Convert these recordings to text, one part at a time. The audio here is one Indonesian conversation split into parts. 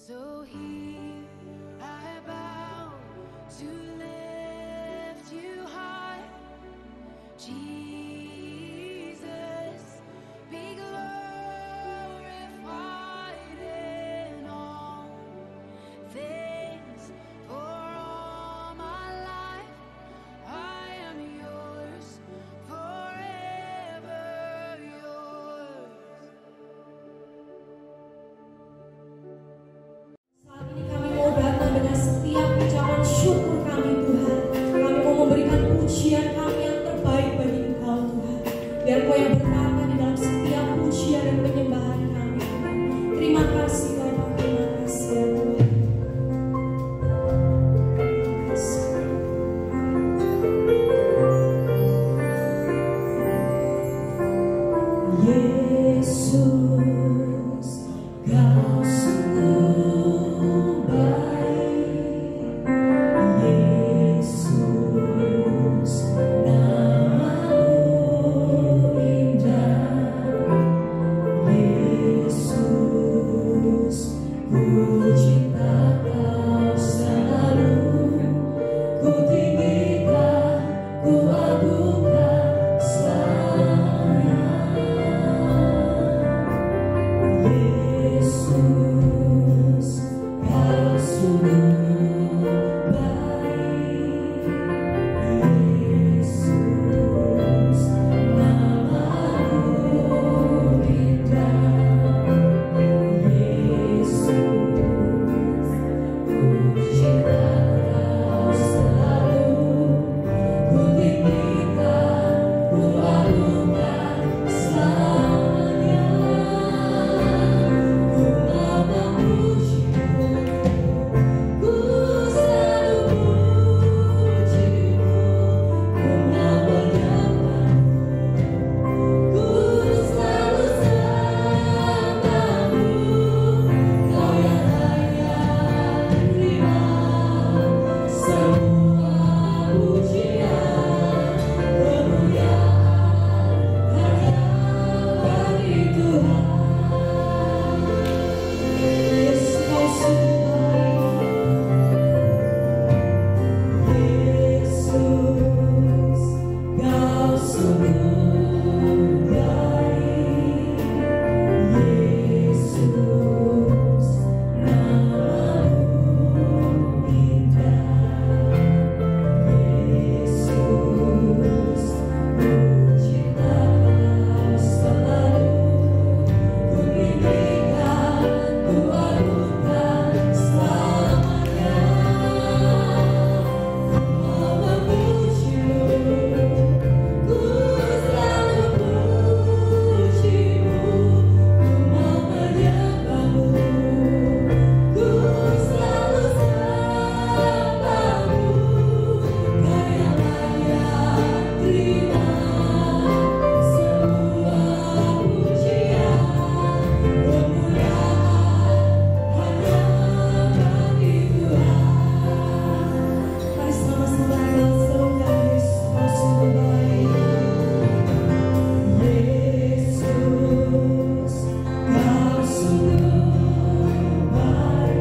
So here I bow to lift you high, Jesus, be glorified in all things. For all my life I am yours, forever yours. Saat ini kami mau datang dengan setiap ucapan syukur kami Tuhan. Kami mau memberikan pujian kami yang terbaik bagi Engkau Tuhan. Biar Kau yang berkata di dalam setiap pujian dan penyembahan kami Tuhan. Terima kasih Bapak, terima kasih ya Tuhan. Terima kasih. Yesus, Kau sungguh baik. Yesus, namamu indah. Yesus, ku cinta Kau selalu. Ku tinggikan, ku agungkan selamanya. Yesus, Kau sungguh baik. Yesus, namamu indah. Yesus, ku cinta Kau selalu. Ku tinggikan, ku agungkan selamanya. Ku mau memuji-Mu, ku selalu puji-Mu. Ku mau menyembah-Mu, ku selalu sembah-Mu. Kau yang layak terima semua pujian, kemuliaan hanya bagi Tuhan. Yesus, Kau sungguh baik. Yesus, Kau sungguh baik. Yesus, namamu indah. Yesus, ku cinta Kau selalu. Ku tinggikan, ku agungkan selamanya. Ku mau memuji-Mu, ku selalu puji-Mu. Ku mau menyembah-Mu, ku selalu sembah-Mu. Kau yang layak terima semua pujian, kemuliaan hanya bagi Tuhan. Mari sama-sama kita serukan Yesus, Kau sungguh baik. Yesus, Kau sungguh baik.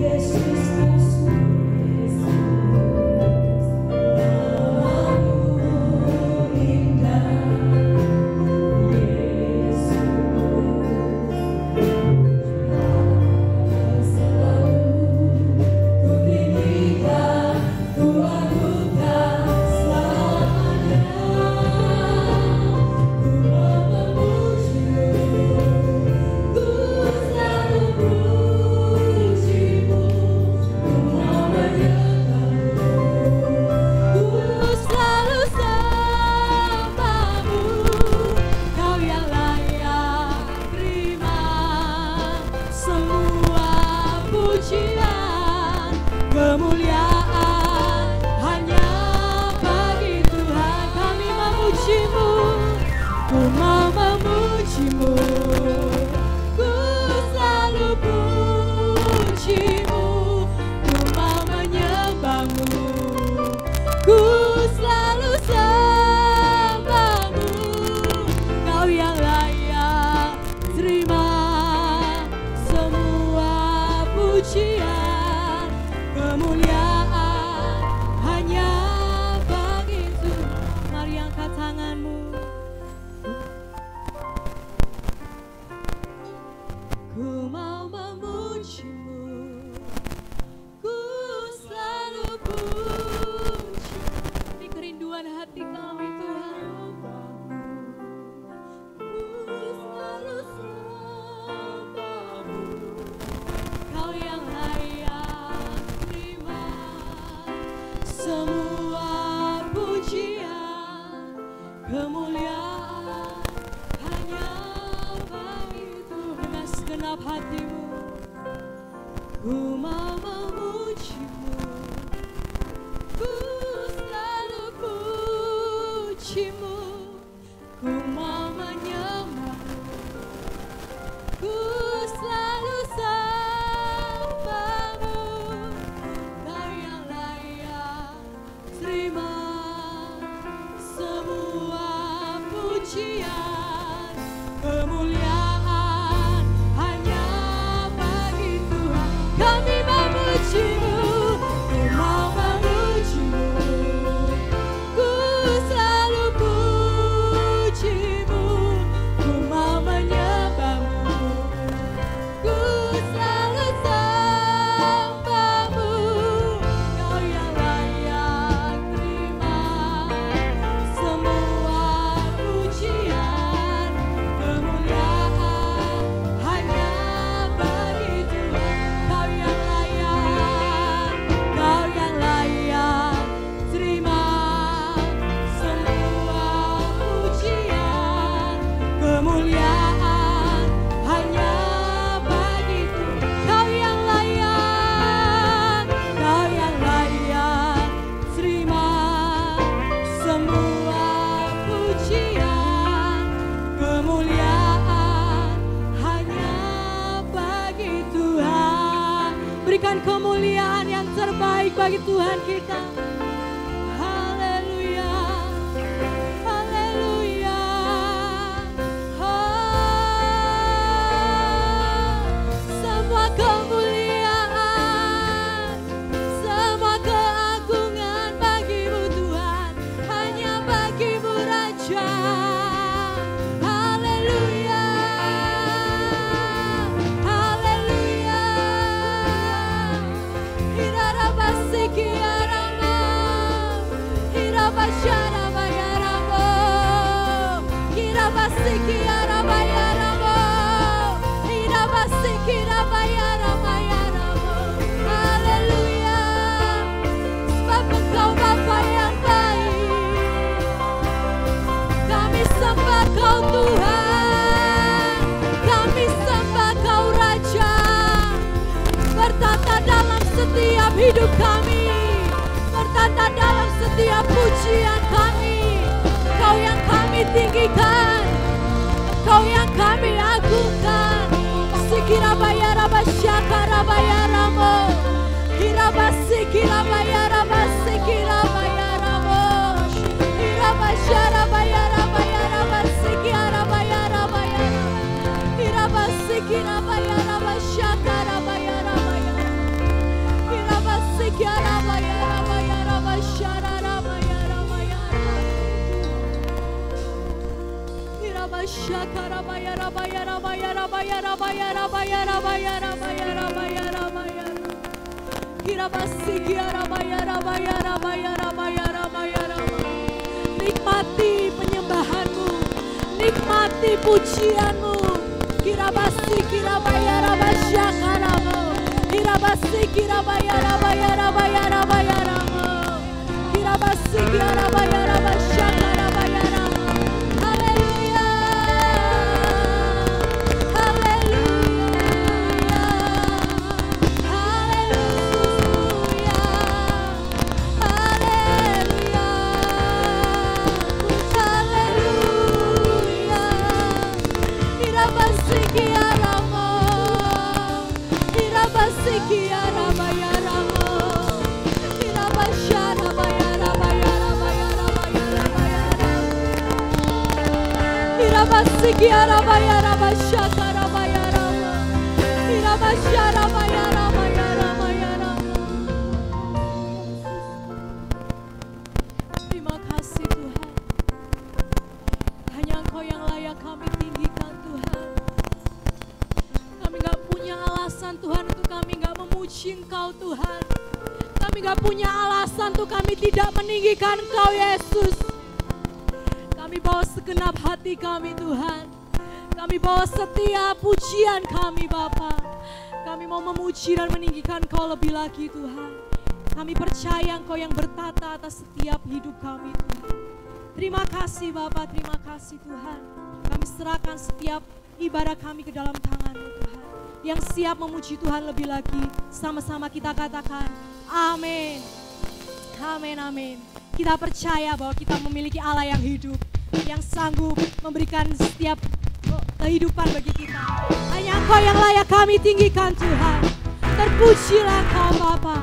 Yesus, Kau sungguh namamu indah. Yesus, selalu ku tinggikan, ku agungkan selamanya. Ku mau memuji-Mu, ku selalu puji-Mu. Ku mau menyembah-Mu, ku selalu sembah-Mu. Kau yang layak terima semua pujian, kemuliaan hanya bagi Tuhan. Kami memuji-Mu, ku mau memuji-Mu, ku selalu puji-Mu. Ku mau menyembah-Mu, ku selalu sembah-Mu. Kau yang layak terima semua pujian. tangan-Mu. Ku mau memuji-Mu, ku selalu puji. Ini kerinduan hati kami Tuhan. Ku selalu sembah-Mu, Kau yang layak terima semua pujian, kemuliaan hanya bagi Tuhan. Dengan segenap hatimu, ku mau memuji-Mu, ku selalu puji-Mu, ku mau menyembah-Mu, ku selalu sembah-Mu, Kau yang layak terima semua pujian, kemuliaan hanya bagi Tuhan. Kami memuji-Mu, ku mau memuji-Mu, ku selalu puji-Mu, ku mau menyembah-Mu, ku selalu sembah-Mu, Kau yang layak terima semua pujian, kemuliaan hanya bagi Tuhan. Kau yang layak terima semua pujian, kemuliaan hanya bagi Tuhan. Kau yang layak terima semua pujian, kemuliaan hanya bagi Tuhan. Berikan kemuliaan yang terbaik bagi Tuhan kita. Haleluya, haleluya. Semua kemuliaan, semua keagungan bagi-Mu Tuhan, hanya bagi-Mu Raja. Haleluya, haleluya. Hirarabasiki arama, hirabasharabayaramo, hirabasiki arabayaramo, hirabasiki rabayaramayaramo. Haleluya, sebab Engkau Bapa yang baik. Kami sembah Kau Tuhan, kami sembah Kau Raja, bertata dalam setiap hidup kami, bertata dalam setiap pujian kami. Kau yang kami tinggikan, Kau yang kami agungkan. Sikirabayarabasyakarabayaramo, hirabasikirabayarabasikirabayaramo, hirabasyarabayarabayarabasikirabayaramo, hirabasikirabayarabasyakarabayaramo, Nikmati penyembahan-Mu, nikmati pujian-Mu. Kirabasi kirabayarabasyakaramu, kirabasi kirabayarabayarabayarabayaramu, kirabasi kirabayarabasyakarabayaramu. Haleluya, haleluya, haleluya, haleluya, haleluya. Kirabasi kiramo, kirabasi kirabayaramu, kirabasyarabayarabayarabayarabayarabayarabayaramu, kirabasi kirabayarabasyakarabayaramu, kirabasyarabayarabayarabayaramu. Terima kasih Tuhan. alasan Tuhan untuk kami gak memuji Engkau Tuhan. Kami gak punya alasan untuk kami tidak meninggikan Engkau Yesus. Kami bawa segenap hati kami Tuhan. Kami bawa setiap pujian kami Bapa. Kami mau memuji dan meninggikan Engkau lebih lagi Tuhan. Kami percaya Engkau yang bertata atas setiap hidup kami Tuhan. Terima kasih Bapa, terima kasih Tuhan. Kami serahkan setiap ibadah kami ke dalam tangan-Mu Tuhan. Yang siap memuji Tuhan lebih lagi, sama-sama kita katakan amin. Amin, amin. Kita percaya bahwa kita memiliki Allah yang hidup, yang sanggup memberikan setiap kehidupan bagi kita. Hanya Engkau yang layak kami tinggikan Tuhan. Terpujilah Engkau Bapa.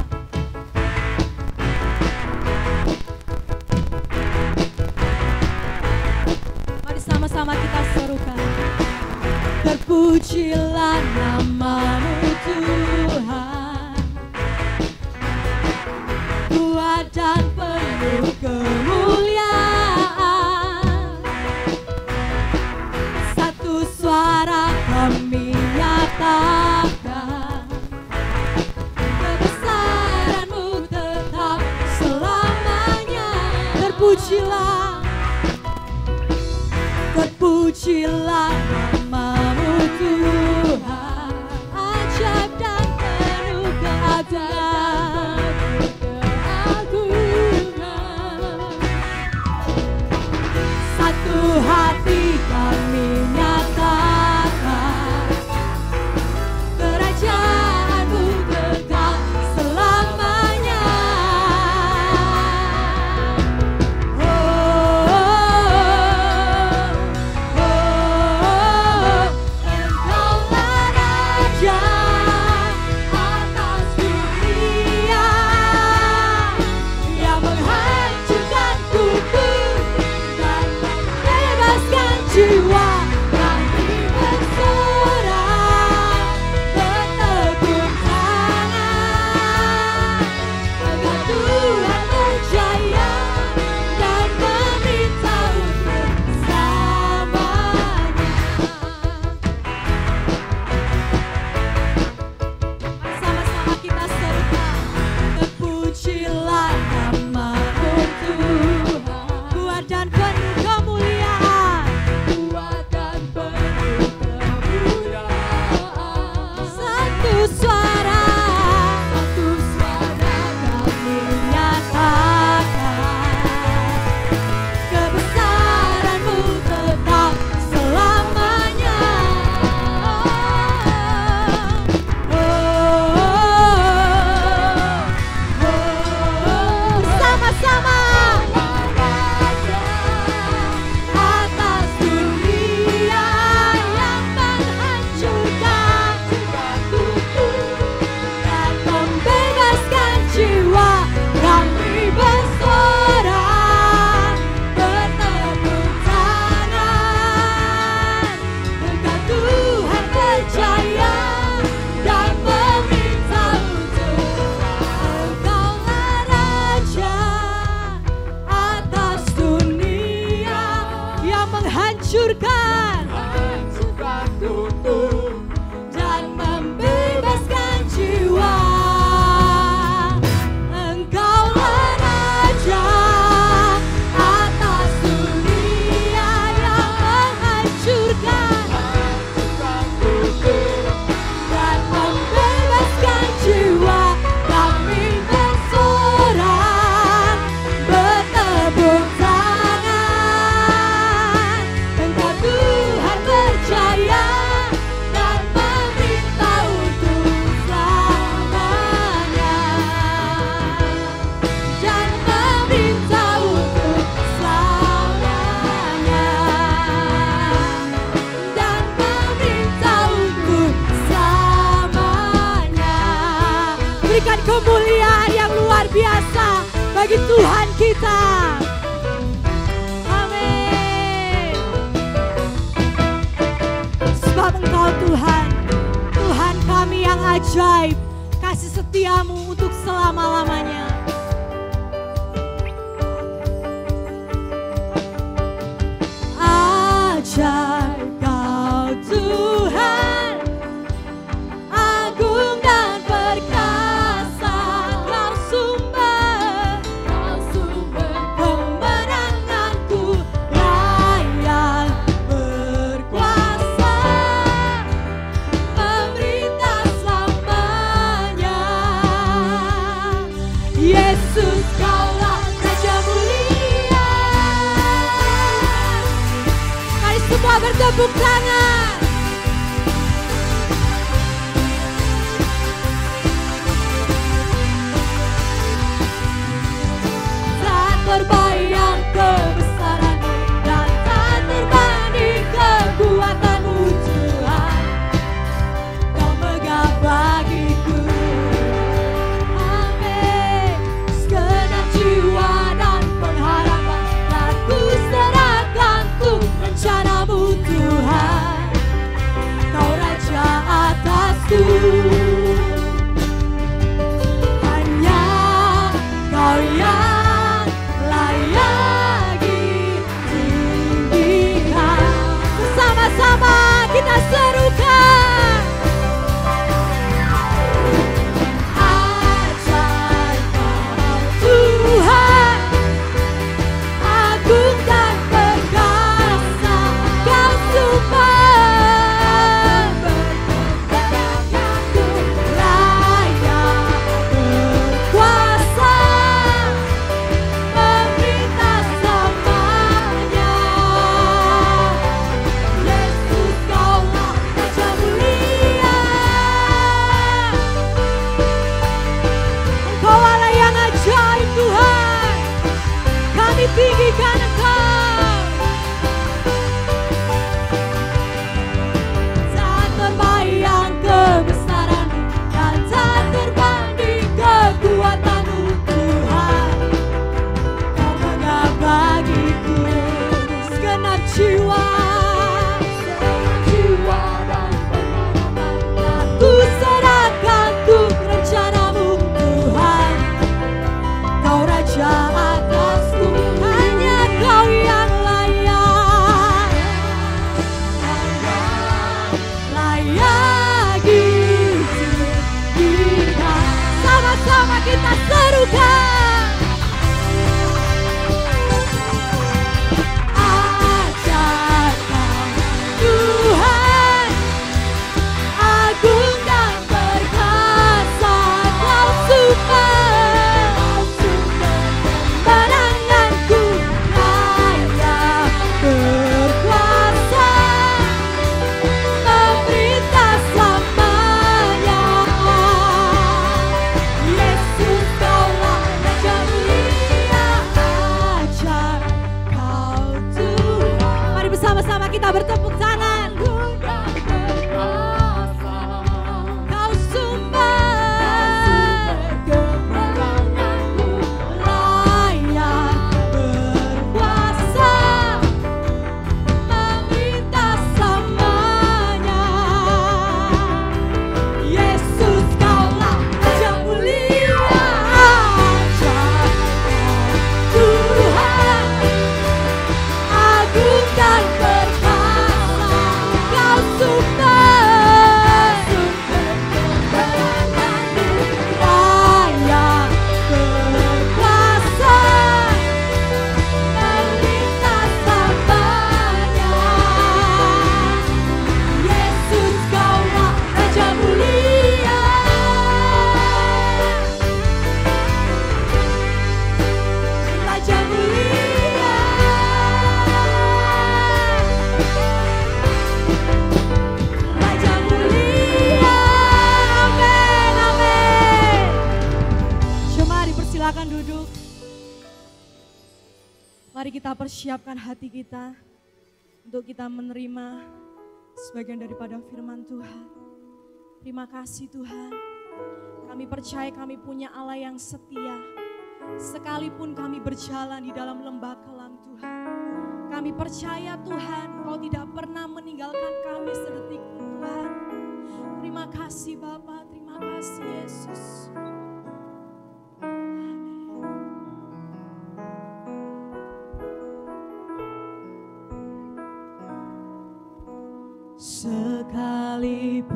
Mari sama-sama kita serukan. Terpujilah nama-Mu Tuhan, kuat dan penuh kemuliaan. Satu suara kami nyatakan, kebesaran-Mu tetap selamanya. Terpujilah, terpujilah nama-Mu Tuhan, ajaib dan penuh keagungan. Satu hati kami nyatakan, kerajaan-Mu tetap selamanya. Engkaulah Raja atas dunia, yang menghancurkan kutuk dan membebaskan jiwa. Kami bersorak, bertepuk tangan. Engkau Tuhan berjaya dan meminta untuk selamanya. Sama-sama kita serukan. Terpujilah nama-Mu Tuhan, kuat dan penuh kemuliaan. Kuat dan penuh kemuliaan. Satu suara kami nyatakan, kebesaran-Mu tetap selamanya. Sama-sama atas dunia, yang menghancurkan kutuk dan membebaskan jiwa. Kami bersorak, bertepuk tangan. Engkau Tuhan berjaya dan meminta untuk Engkaulah Raja atas dunia, yang menghancurkan kutuk dan membebaskan jiwa. Engkaulah Raja atas dunia, yang menghancurkan kutuk dan membebaskan jiwa. Kami bersorak, bertepuk tangan. Engkau Tuhan berjaya dan meminta untuk selamanya. Dan meminta untuk selamanya. Dan meminta untuk selamanya. Berikan kemuliaan yang luar biasa bagi Tuhan kita. Amin. Sebab Engkau Tuhan, Tuhan kami yang ajaib, kasih setia-Mu untuk selama-lamanya. Ajaib Kau Tuhan, agung semua bertepuk tangan. Tak terbayang kebesaran-Mu dan tak terbanding kekuatan-Mu Tuhan. Kau megah bagiku. Amin. Segenap jiwa dan pengharapan telah ku serahkan untuk rencana-Mu Tuhan. Kau Raja atasku. Hanya Kau yang layak ditinggikan. Bersama-sama kita serukan. Ajaib Kau Tuhan, agung dan perkasa. Kau sumber berkehendak-Ku, layak berkuasa, memerintah semuanya. Yesus Kaulah Raja mulia. Engkau Allah yang ajaib Tuhan, kami tinggikan Engkau. Tak terbayang kebesaran-Mu dan tak terbanding kekuatan-Mu Tuhan. Kau megah bagiku. Segenap jiwa dan pengalaman telah ku serahkan untuk rencana-Mu Tuhan. Kau Raja atasku. Hanya Kau yang layak ditinggikan. Sama-sama kita serukan. Ajaib Kau Tuhan, agung dan perkasa. Kau sumber kemenanganku, layak berkuasa, memerintah selamanya. Yesus Kaulah Raja mulia. Ajaib Kau Tuhan. Mari bersama-sama kita bertepuk tangan. Kau sumber kemenanganku, layak berkuasa, memerintah semuanya. Yesus Kaulah Raja mulia. Ajaib Kau Tuhan, agung dan perkasa. Kau sumber kemenanganku, layak berkuasa, memerintah selamanya. Yesus Kaulah Raja mulia. Raja mulia. Raja mulia. Amin, amin. Mari persilakan duduk. Mari kita persiapkan hati kita untuk kita menerima sebagian daripada firman Tuhan. Terima kasih Tuhan. Kami percaya kami punya Allah yang setia. Sekalipun kami berjalan di dalam lembah kelam Tuhan, kami percaya Tuhan Kau tidak pernah meninggalkan kami sedetik pun Tuhan. Terima kasih Bapa, terima kasih Yesus. Sekalipun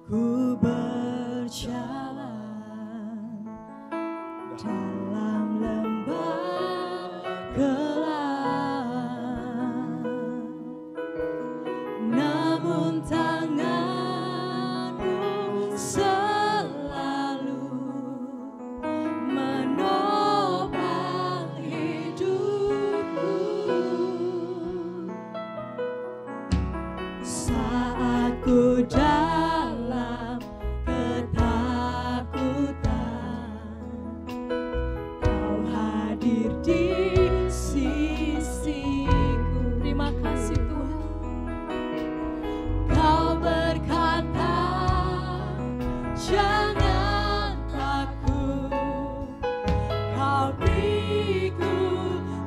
ku berjalan dalam lembah gelap, namun tangan-Mu selalu menopang hidupku. Ku dalam ketakutan, Kau hadir di sisiku. Terima kasih Tuhan. Kau berkata, jangan takut, Kau beriku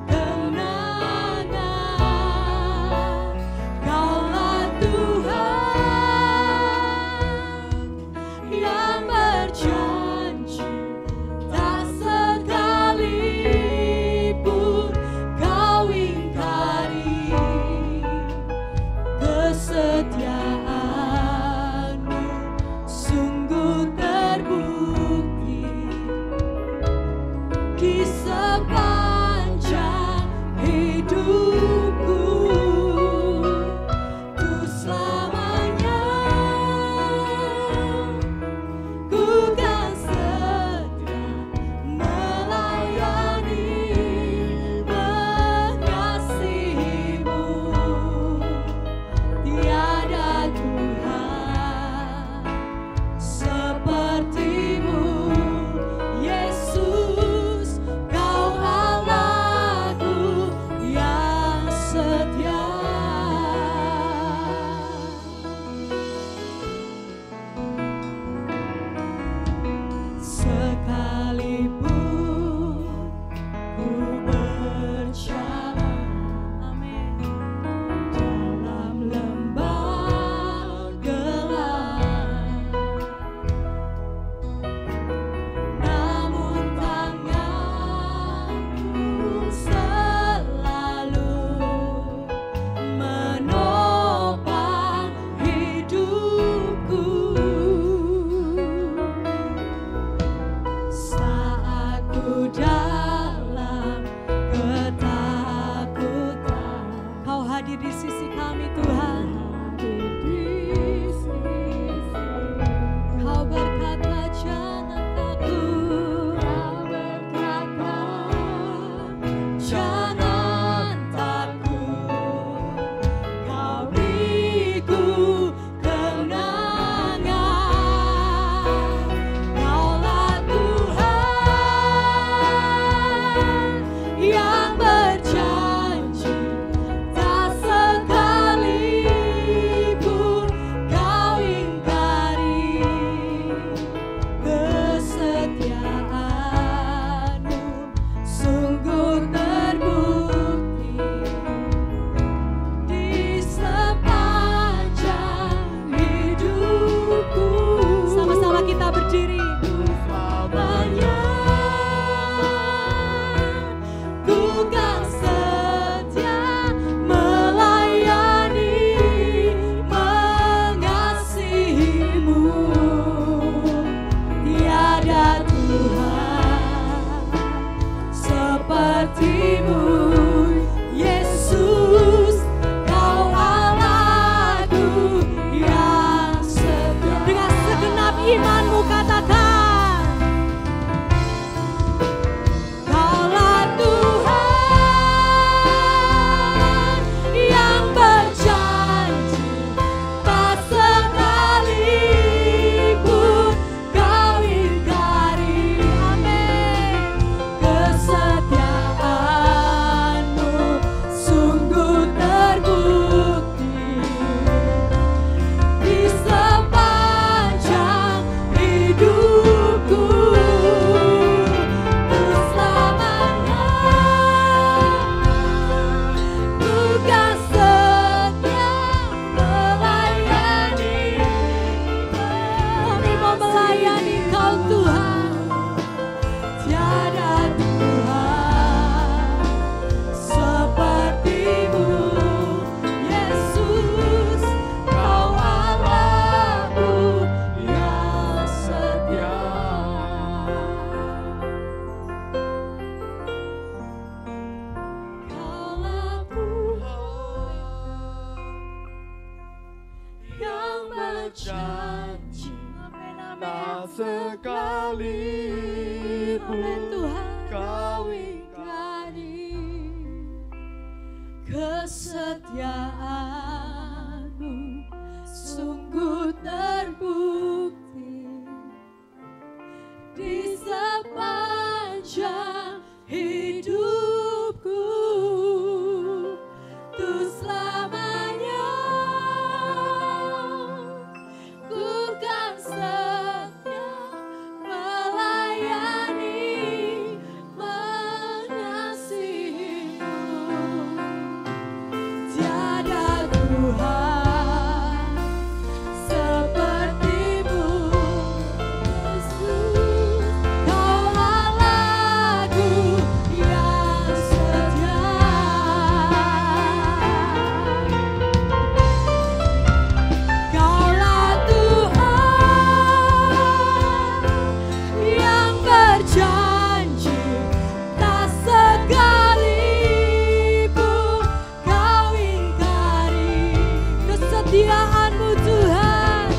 kemenangan. Kaulah Tuhan yang berjanji, tak sekalipun Kau ingkari kesetiaan-Mu sungguh terbukti di sepanjang hidupku. Ku selamanya, ku kan setia melayani, mengasihi-Mu. Tiada Tuhan seperti-Mu, Yesus, Kau Allahku yang setia. Sekalipun ku berjalan, amin, dalam lembah gelap, namun tangan-Mu selalu menopang hidupku. Saat ku dalam ketakutan, Kau hadir di sisi kami Tuhan. Kau berkata jangan takut, Kau berkata jangan takut, Kau beriku kemenangan. Kaulah Tuhan yang berjanji, tak sekalipun Kau ingkari kesetiaan-Mu sungguh terbukti di sepanjang hidupku. Sama-sama kita berdiri. Selamanya ku kan setia melayani, mengasihi-Mu. Tiada Tuhan seperti-Mu, Yesus, Kau Allahku yang setia. Dengan segenap iman-Mu katakan, Kaulah Tuhan yang berjanji, tak sekalipun Kau ingkari, amin, kesetiaan-Mu sungguh terbukti di sepanjang hidupku. Ku selamanya, ku kan setia melayani. Kami mau melayani Kau Tuhan. Tiada Tuhan seperti-Mu, Yesus, Kau Allahku yang setia. Kaulah Tuhan yang berjanji, Tak sekalipun amin Tuhan, Kau ingkari kesetiaan-Mu sungguh terbukti di sepanjang hidupku, tuh selamanya ku kan setia melayani, mengasihimu. Tiada Tuhan sepertimu, Yesus. Kau Allahku yang setia. Kaulah Tuhan yang berjanji, tak sekalipun kau ingkari kesetiaanmu Tuhan.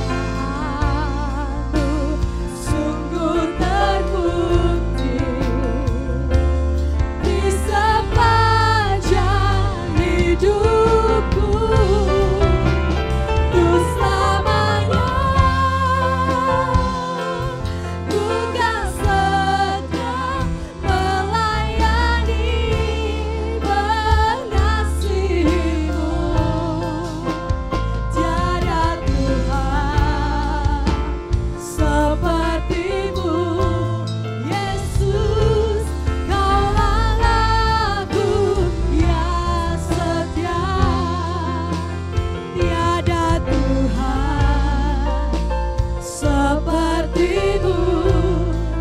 Aku sungguh terbukti di sepanjang hidupku, tuh selamanya ku kan setia melayani, mengasihimu. Tiada Tuhan sepertimu, Yesus. Kau Allahku yang setia. Tiada Tuhan sepertimu,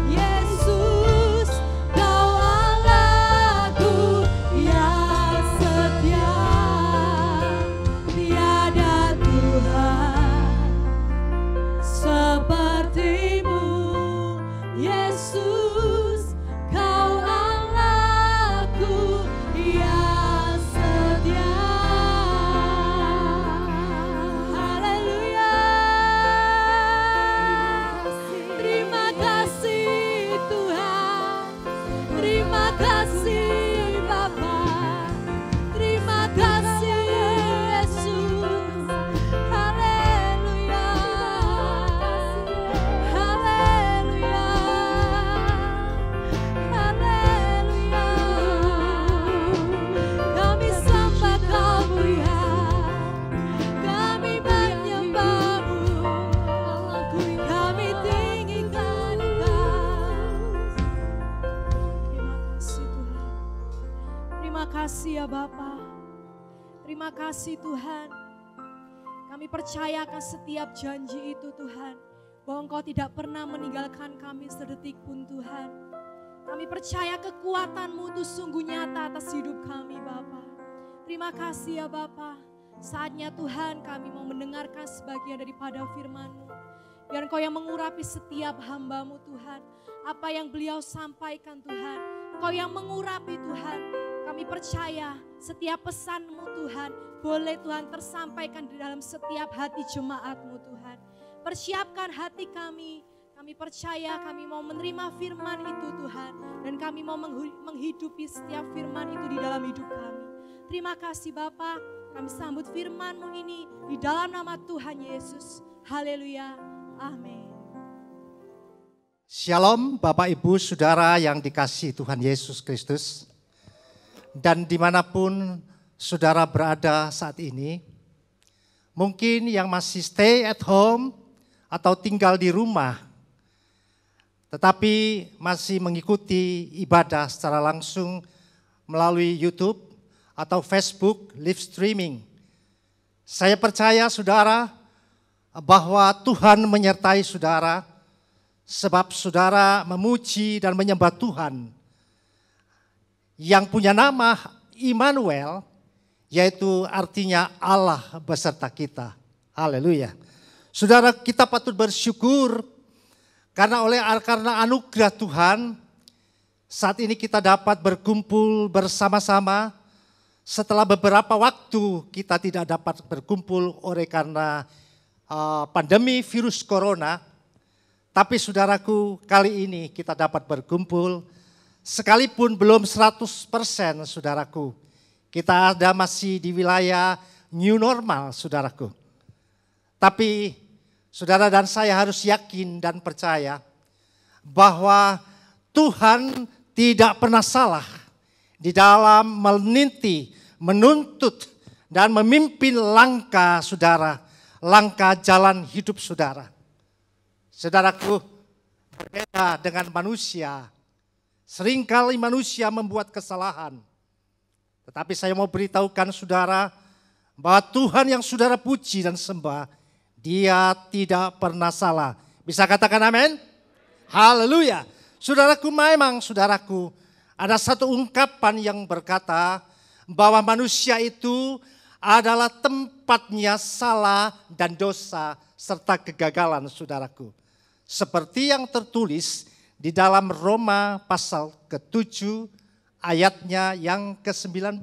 Yesus. Kau Allahku yang setia. Tiada Tuhan sepertimu, Yesus. Kau Allahku yang setia. Haleluya. Terima kasih Tuhan. Terima kasih Bapa. Terima kasih Yesus. Haleluya. Haleluya. Haleluya. Kami sembah Kau mulia. Kami menyembah-Mu. Kami tinggikan Engkau. Terima kasih Tuhan. Terima kasih ya Bapa. Terima kasih Tuhan. Kami percayakan setiap janji itu Tuhan, bahwa Engkau tidak pernah meninggalkan kami sedetik pun Tuhan. Kami percaya kekuatan-Mu itu sungguh nyata atas hidup kami Bapa. Terima kasih ya Bapa. Saatnya Tuhan kami mau mendengarkan sebagian daripada firman-Mu. Biar Engkau yang mengurapi setiap hamba-Mu Tuhan. Apa yang beliau sampaikan Tuhan, Engkau yang mengurapi Tuhan. Kami percaya setiap pesan-Mu Tuhan boleh Tuhan tersampaikan di dalam setiap hati jemaat-Mu Tuhan. Persiapkan hati kami. Kami percaya kami mau menerima firman itu Tuhan. Dan kami mau menghidupi setiap firman itu di dalam hidup kami. Terima kasih Bapa. Kami sambut firman-Mu ini di dalam nama Tuhan Yesus. Haleluya. Amin. Shalom Bapak Ibu Saudara yang dikasihi Tuhan Yesus Kristus. Dan dimanapun saudara berada saat ini, mungkin yang masih stay at home atau tinggal di rumah, tetapi masih mengikuti ibadah secara langsung melalui YouTube atau Facebook live streaming. Saya percaya saudara bahwa Tuhan menyertai saudara, sebab saudara memuji dan menyembah Tuhan yang punya nama Immanuel, yaitu artinya Allah beserta kita. Haleluya. Saudara, kita patut bersyukur karena anugerah Tuhan saat ini kita dapat berkumpul bersama-sama setelah beberapa waktu kita tidak dapat berkumpul oleh karena pandemi virus corona. Tapi saudaraku, kali ini kita dapat berkumpul sekalipun belum 100% saudaraku. Kita ada masih di wilayah new normal saudaraku. Tapi saudara dan saya harus yakin dan percaya bahwa Tuhan tidak pernah salah di dalam meninti, menuntut, dan memimpin langkah saudara, langkah jalan hidup saudara. Saudaraku, berbeda dengan manusia. Seringkali manusia membuat kesalahan. Tetapi saya mau beritahukan saudara bahwa Tuhan yang saudara puji dan sembah, Dia tidak pernah salah. Bisa katakan amin? Haleluya. Saudaraku, memang saudaraku, ada satu ungkapan yang berkata bahwa manusia itu adalah tempatnya salah dan dosa serta kegagalan saudaraku. Seperti yang tertulis di dalam Roma pasal ke-7 ayatnya yang ke-19.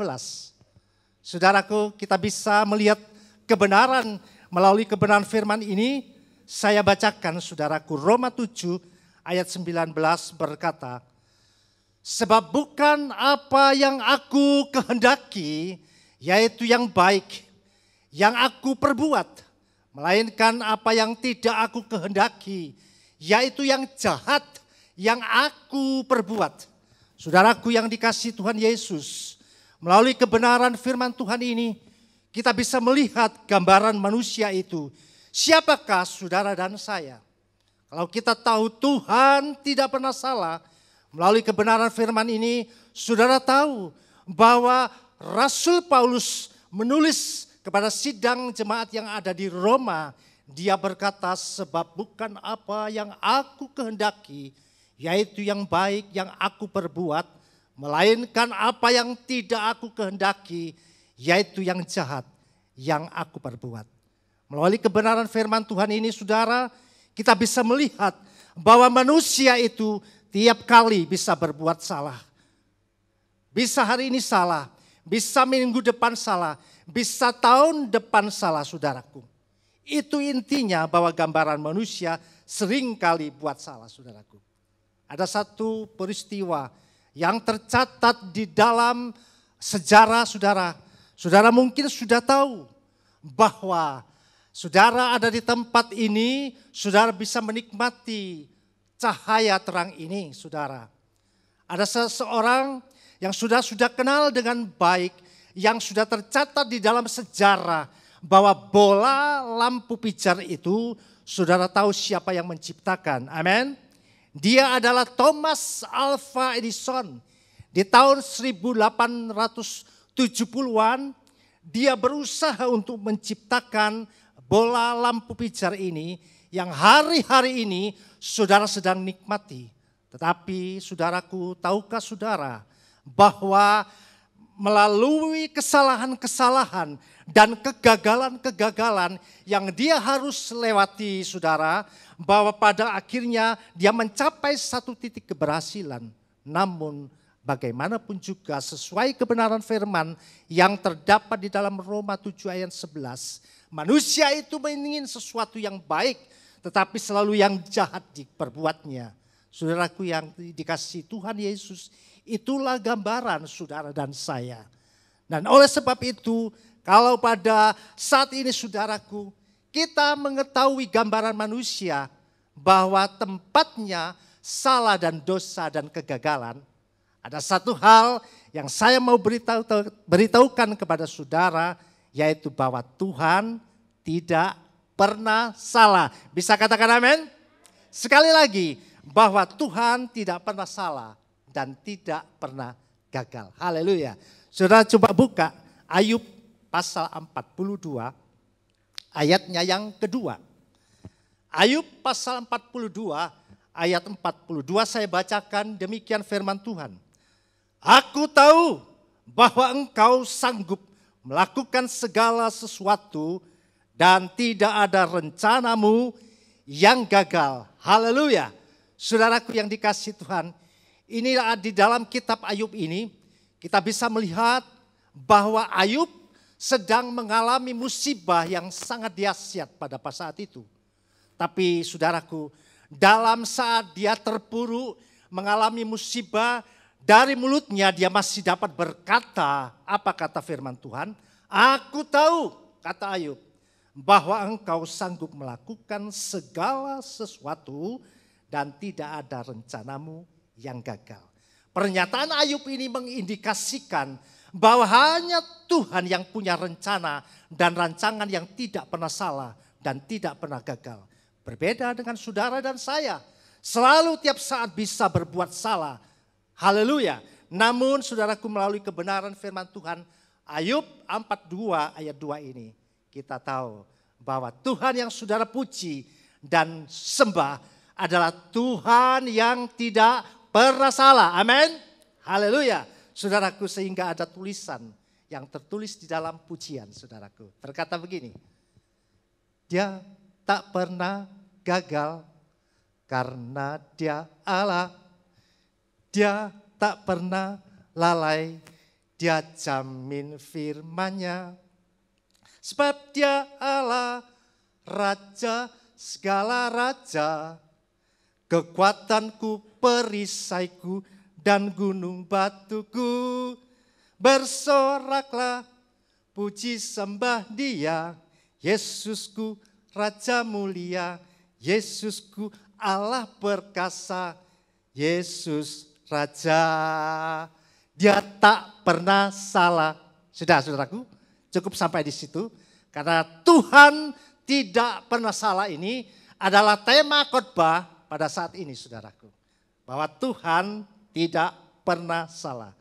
Saudaraku, kita bisa melihat kebenaran melalui kebenaran firman ini. Saya bacakan saudaraku, Roma 7 ayat 19 berkata, sebab bukan apa yang aku kehendaki, yaitu yang baik, yang aku perbuat, melainkan apa yang tidak aku kehendaki, yaitu yang jahat, yang aku perbuat. Saudaraku yang dikasihi Tuhan Yesus, melalui kebenaran firman Tuhan ini, kita bisa melihat gambaran manusia itu. Siapakah saudara dan saya? Kalau kita tahu Tuhan tidak pernah salah, melalui kebenaran firman ini, saudara tahu bahwa Rasul Paulus menulis kepada sidang jemaat yang ada di Roma. Dia berkata, sebab bukan apa yang aku kehendaki, yaitu yang baik yang aku perbuat, melainkan apa yang tidak aku kehendaki, yaitu yang jahat yang aku perbuat. Melalui kebenaran firman Tuhan ini saudara, kita bisa melihat bahwa manusia itu tiap kali bisa berbuat salah. Bisa hari ini salah, bisa minggu depan salah, bisa tahun depan salah saudaraku. Itu intinya bahwa gambaran manusia seringkali buat salah saudaraku. Ada satu peristiwa yang tercatat di dalam sejarah saudara. Saudara mungkin sudah tahu bahwa saudara ada di tempat ini, saudara bisa menikmati cahaya terang ini saudara. Ada seseorang yang sudah kenal dengan baik, yang sudah tercatat di dalam sejarah bahwa bola lampu pijar itu saudara tahu siapa yang menciptakan. Amin. Dia adalah Thomas Alva Edison. Di tahun 1870-an dia berusaha untuk menciptakan bola lampu pijar ini yang hari-hari ini saudara sedang nikmati. Tetapi saudaraku, tahukah saudara bahwa melalui kesalahan-kesalahan dan kegagalan-kegagalan yang dia harus lewati saudara, bahwa pada akhirnya dia mencapai satu titik keberhasilan. Namun bagaimanapun juga sesuai kebenaran firman yang terdapat di dalam Roma 7 ayat 11. Manusia itu ingin sesuatu yang baik, tetapi selalu yang jahat diperbuatnya. Saudaraku yang dikasihi Tuhan Yesus, itulah gambaran saudara dan saya. Dan oleh sebab itu, kalau pada saat ini saudaraku, kita mengetahui gambaran manusia bahwa tempatnya salah dan dosa dan kegagalan. Ada satu hal yang saya mau beritahukan kepada saudara, yaitu bahwa Tuhan tidak pernah salah. Bisa katakan amin? Sekali lagi, bahwa Tuhan tidak pernah salah dan tidak pernah gagal. Haleluya. Saudara coba buka Ayub pasal 42 ayatnya yang kedua. Ayub pasal 42 ayat 42 saya bacakan demikian firman Tuhan. Aku tahu bahwa engkau sanggup melakukan segala sesuatu dan tidak ada rencanamu yang gagal. Haleluya. Saudaraku yang dikasihi Tuhan, inilah di dalam kitab Ayub ini kita bisa melihat bahwa Ayub sedang mengalami musibah yang sangat dahsyat pada saat itu. Tapi saudaraku, dalam saat dia terpuruk mengalami musibah, dari mulutnya dia masih dapat berkata, apa kata firman Tuhan? Aku tahu, kata Ayub, bahwa engkau sanggup melakukan segala sesuatu dan tidak ada rencanamu yang gagal. Pernyataan Ayub ini mengindikasikan bahwa hanya Tuhan yang punya rencana dan rancangan yang tidak pernah salah dan tidak pernah gagal. Berbeda dengan saudara dan saya, selalu tiap saat bisa berbuat salah. Haleluya. Namun saudaraku, melalui kebenaran firman Tuhan, Ayub 42 ayat 2 ini, kita tahu bahwa Tuhan yang saudara puji dan sembah adalah Tuhan yang tidak pernah salah. Amin. Haleluya. Saudaraku, sehingga ada tulisan yang tertulis di dalam pujian saudaraku. Berkata begini, dia tak pernah gagal karena dia Allah. Dia tak pernah lalai, dia jamin firman-Nya. Sebab dia Allah, Raja segala raja, kekuatanku, perisaiku, dan gunung batuku. Bersoraklah, puji sembah Dia, Yesusku, Raja mulia, Yesusku, Allah perkasa, Yesus Raja. Dia tak pernah salah. Sudah, saudaraku, cukup sampai di situ. Karena Tuhan tidak pernah salah ini adalah tema khotbah pada saat ini, saudaraku. Bahwa Tuhan tidak pernah salah.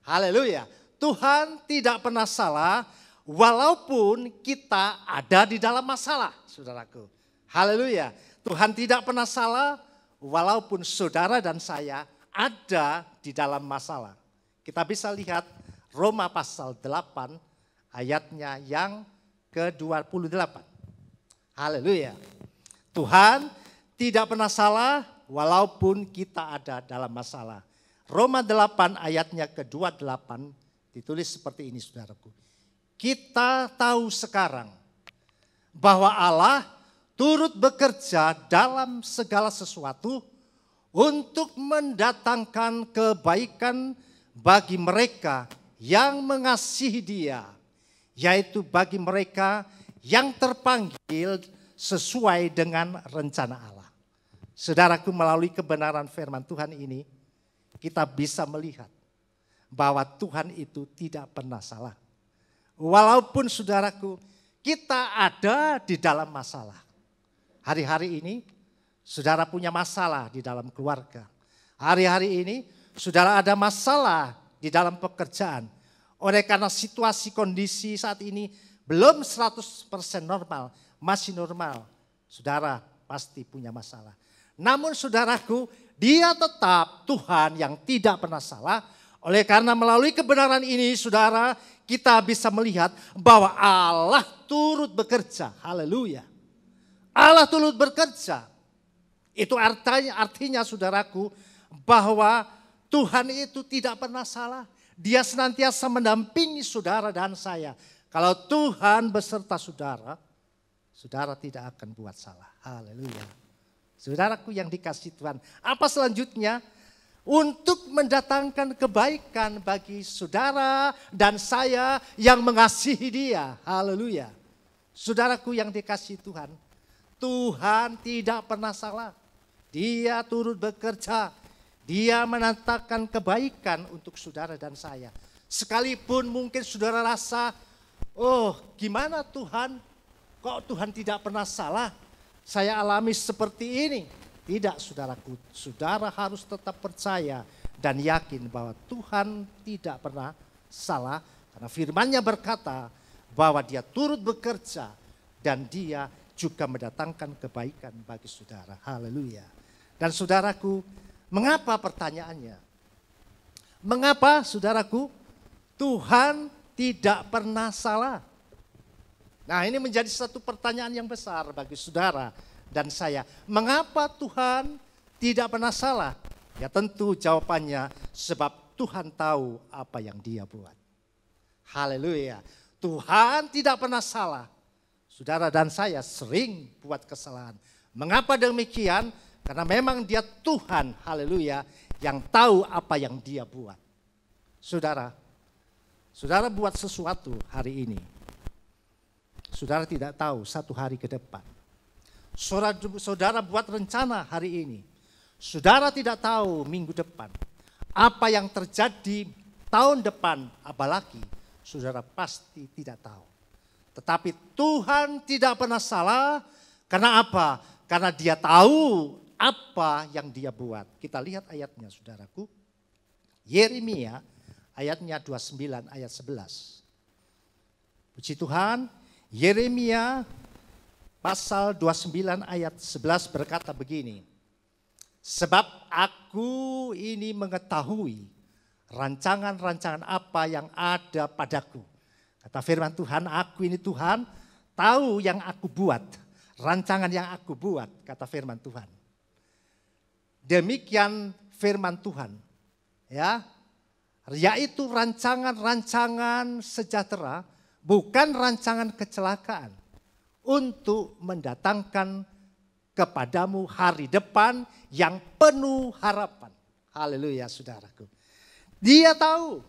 Haleluya. Tuhan tidak pernah salah walaupun kita ada di dalam masalah, saudaraku. Haleluya. Tuhan tidak pernah salah walaupun saudara dan saya ada di dalam masalah. Kita bisa lihat Roma pasal 8 ayatnya yang ke-28. Haleluya. Tuhan tidak pernah salah walaupun kita ada dalam masalah. Roma 8 ayatnya ke-28 ditulis seperti ini, saudaraku. Kita tahu sekarang bahwa Allah turut bekerja dalam segala sesuatu untuk mendatangkan kebaikan bagi mereka yang mengasihi Dia, yaitu bagi mereka yang terpanggil sesuai dengan rencana Allah. Saudaraku, melalui kebenaran firman Tuhan ini, kita bisa melihat bahwa Tuhan itu tidak pernah salah. Walaupun saudaraku, kita ada di dalam masalah. Hari-hari ini, saudara punya masalah di dalam keluarga. Hari-hari ini, saudara ada masalah di dalam pekerjaan. Oleh karena situasi kondisi saat ini belum 100% normal, masih normal. Saudara pasti punya masalah. Namun saudaraku, Dia tetap Tuhan yang tidak pernah salah. Oleh karena melalui kebenaran ini, saudara, kita bisa melihat bahwa Allah turut bekerja. Haleluya. Allah turut bekerja. Itu artinya saudaraku, bahwa Tuhan itu tidak pernah salah. Dia senantiasa mendampingi saudara dan saya. Kalau Tuhan beserta saudara, saudara tidak akan buat salah. Haleluya. Saudaraku yang dikasihi Tuhan. Apa selanjutnya? Untuk mendatangkan kebaikan bagi saudara dan saya yang mengasihi Dia. Haleluya. Saudaraku yang dikasihi Tuhan. Tuhan tidak pernah salah. Dia turut bekerja. Dia menantakan kebaikan untuk saudara dan saya. Sekalipun mungkin saudara rasa, oh gimana Tuhan? Kok Tuhan tidak pernah salah? Saya alami seperti ini. Tidak saudaraku, saudara harus tetap percaya dan yakin bahwa Tuhan tidak pernah salah. Karena firman-Nya berkata bahwa Dia turut bekerja dan Dia juga mendatangkan kebaikan bagi saudara. Haleluya. Dan saudaraku, mengapa pertanyaannya? Mengapa saudaraku Tuhan tidak pernah salah? Nah, ini menjadi satu pertanyaan yang besar bagi saudara dan saya. Mengapa Tuhan tidak pernah salah? Ya tentu jawabannya sebab Tuhan tahu apa yang Dia buat. Haleluya. Tuhan tidak pernah salah. Saudara dan saya sering buat kesalahan. Mengapa demikian? Karena memang Dia Tuhan, haleluya, yang tahu apa yang Dia buat. Saudara buat sesuatu hari ini. saudara tidak tahu satu hari ke depan. Saudara buat rencana hari ini. Saudara tidak tahu minggu depan. Apa yang terjadi tahun depan, apalagi saudara pasti tidak tahu. Tetapi Tuhan tidak pernah salah. Karena apa? Karena Dia tahu apa yang Dia buat. Kita lihat ayatnya saudaraku. Yeremia ayatnya 29 ayat 11. Puji Tuhan, Yeremia pasal 29 ayat 11 berkata begini. Sebab aku ini mengetahui rancangan-rancangan apa yang ada padaku. Kata firman Tuhan, aku ini Tuhan tahu yang aku buat. Rancangan yang aku buat, kata firman Tuhan. Demikian firman Tuhan. Ya, yaitu rancangan-rancangan sejahtera, bukan rancangan kecelakaan, untuk mendatangkan kepadamu hari depan yang penuh harapan. Haleluya saudaraku. Dia tahu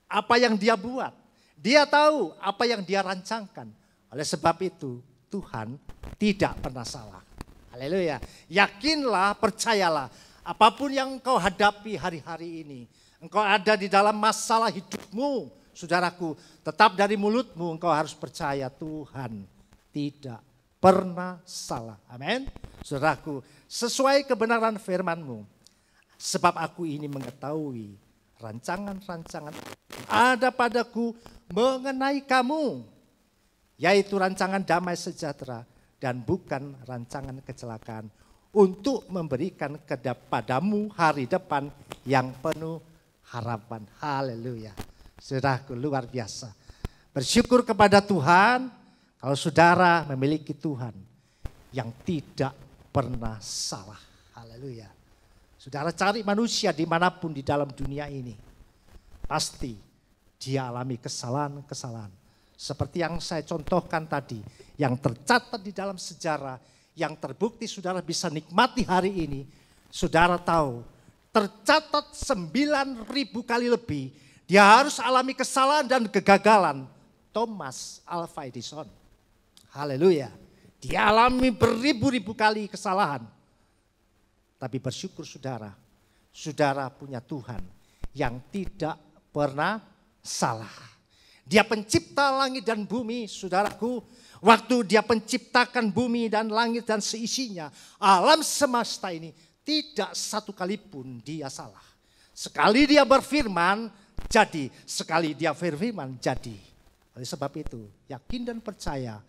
apa yang Dia buat. Dia tahu apa yang Dia rancangkan. Oleh sebab itu Tuhan tidak pernah salah. Haleluya. Yakinlah, percayalah. Apapun yang engkau hadapi hari-hari ini. Engkau ada di dalam masalah hidupmu, saudaraku. Tetap dari mulutmu engkau harus percaya Tuhan tidak pernah salah. Amin. Saudaraku, sesuai kebenaran firman-Mu. Sebab aku ini mengetahui rancangan-rancangan ada padaku mengenai kamu. Yaitu rancangan damai sejahtera dan bukan rancangan kecelakaan. Untuk memberikan kepadamu hari depan yang penuh harapan. Haleluya. Saudaraku, luar biasa. Bersyukur kepada Tuhan kalau saudara memiliki Tuhan yang tidak pernah salah. Haleluya. Saudara cari manusia dimanapun di dalam dunia ini. Pasti dia alami kesalahan-kesalahan. Seperti yang saya contohkan tadi. Yang tercatat di dalam sejarah. Yang terbukti saudara bisa nikmati hari ini. Saudara tahu tercatat 9.000 kali lebih. Dia harus alami kesalahan dan kegagalan. Thomas Alva Edison. Haleluya. Dia alami beribu-ribu kali kesalahan. Tapi bersyukur saudara. Saudara punya Tuhan yang tidak pernah salah. Dia pencipta langit dan bumi, saudaraku. Waktu Dia penciptakan bumi dan langit dan seisinya, alam semesta ini tidak satu kali pun Dia salah. Sekali Dia berfirman, jadi. Sekali Dia berfirman, jadi. Oleh sebab itu, yakin dan percaya,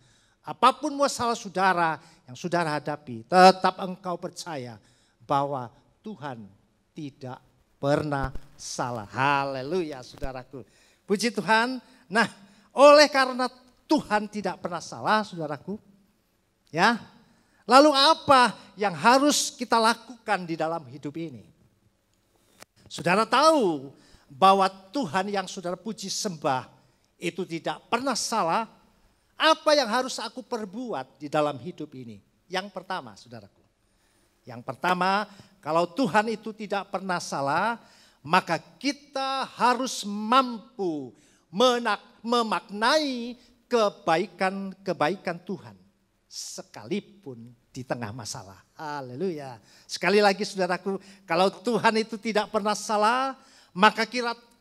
apapun masalah saudara yang saudara hadapi, tetap engkau percaya bahwa Tuhan tidak pernah salah. Haleluya saudaraku. Puji Tuhan. Nah, oleh karena Tuhan tidak pernah salah, saudaraku. Ya. Lalu apa yang harus kita lakukan di dalam hidup ini? Saudara tahu bahwa Tuhan yang saudara puji sembah itu tidak pernah salah. Apa yang harus aku perbuat di dalam hidup ini? Yang pertama, saudaraku. Yang pertama, kalau Tuhan itu tidak pernah salah, maka kita harus mampu memaknai kebaikan-kebaikan Tuhan sekalipun di tengah masalah. Haleluya. Sekali lagi saudaraku, kalau Tuhan itu tidak pernah salah, maka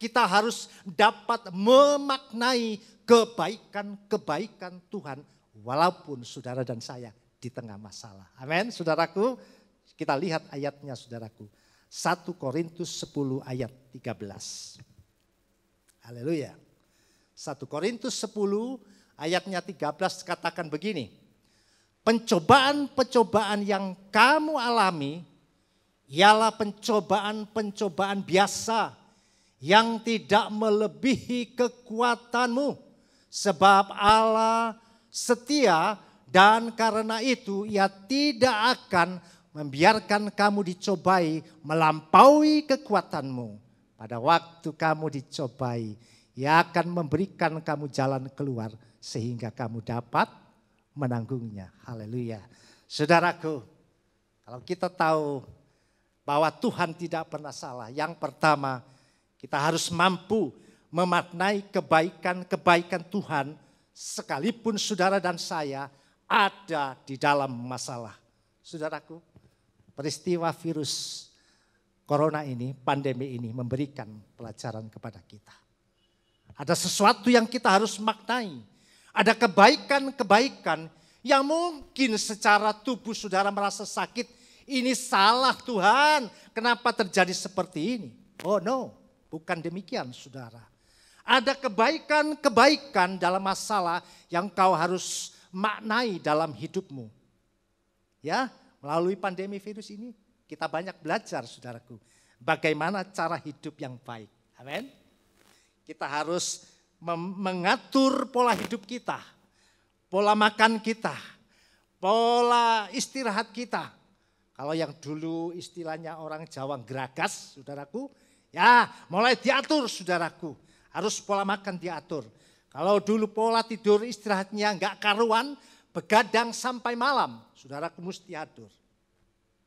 kita harus dapat memaknai kebaikan-kebaikan Tuhan walaupun saudara dan saya di tengah masalah. Amin, saudaraku. Kita lihat ayatnya saudaraku. 1 Korintus 10 ayat 13. Haleluya. 1 Korintus 10 ayatnya 13 katakan begini. Pencobaan-pencobaan yang kamu alami ialah pencobaan-pencobaan biasa yang tidak melebihi kekuatanmu. Sebab Allah setia dan karena itu Ia tidak akan membiarkan kamu dicobai melampaui kekuatanmu. Pada waktu kamu dicobai, Ia akan memberikan kamu jalan keluar sehingga kamu dapat menanggungnya. Haleluya. Saudaraku, kalau kita tahu bahwa Tuhan tidak pernah salah. Yang pertama, kita harus mampu memaknai kebaikan-kebaikan Tuhan sekalipun saudara dan saya ada di dalam masalah. Saudaraku, peristiwa virus corona ini, pandemi ini memberikan pelajaran kepada kita. Ada sesuatu yang kita harus maknai. Ada kebaikan-kebaikan yang mungkin secara tubuh saudara merasa sakit. Ini salah Tuhan, kenapa terjadi seperti ini? Oh no, bukan demikian saudara. Ada kebaikan-kebaikan dalam masalah yang kau harus maknai dalam hidupmu. Ya, melalui pandemi virus ini kita banyak belajar saudaraku. Bagaimana cara hidup yang baik. Amin. Kita harus mengatur pola hidup kita. Pola makan kita. Pola istirahat kita. Kalau yang dulu istilahnya orang Jawa geragas saudaraku. Ya mulai diatur saudaraku. Harus pola makan diatur. Kalau dulu pola tidur istirahatnya enggak karuan. Begadang sampai malam. Saudaraku mesti atur.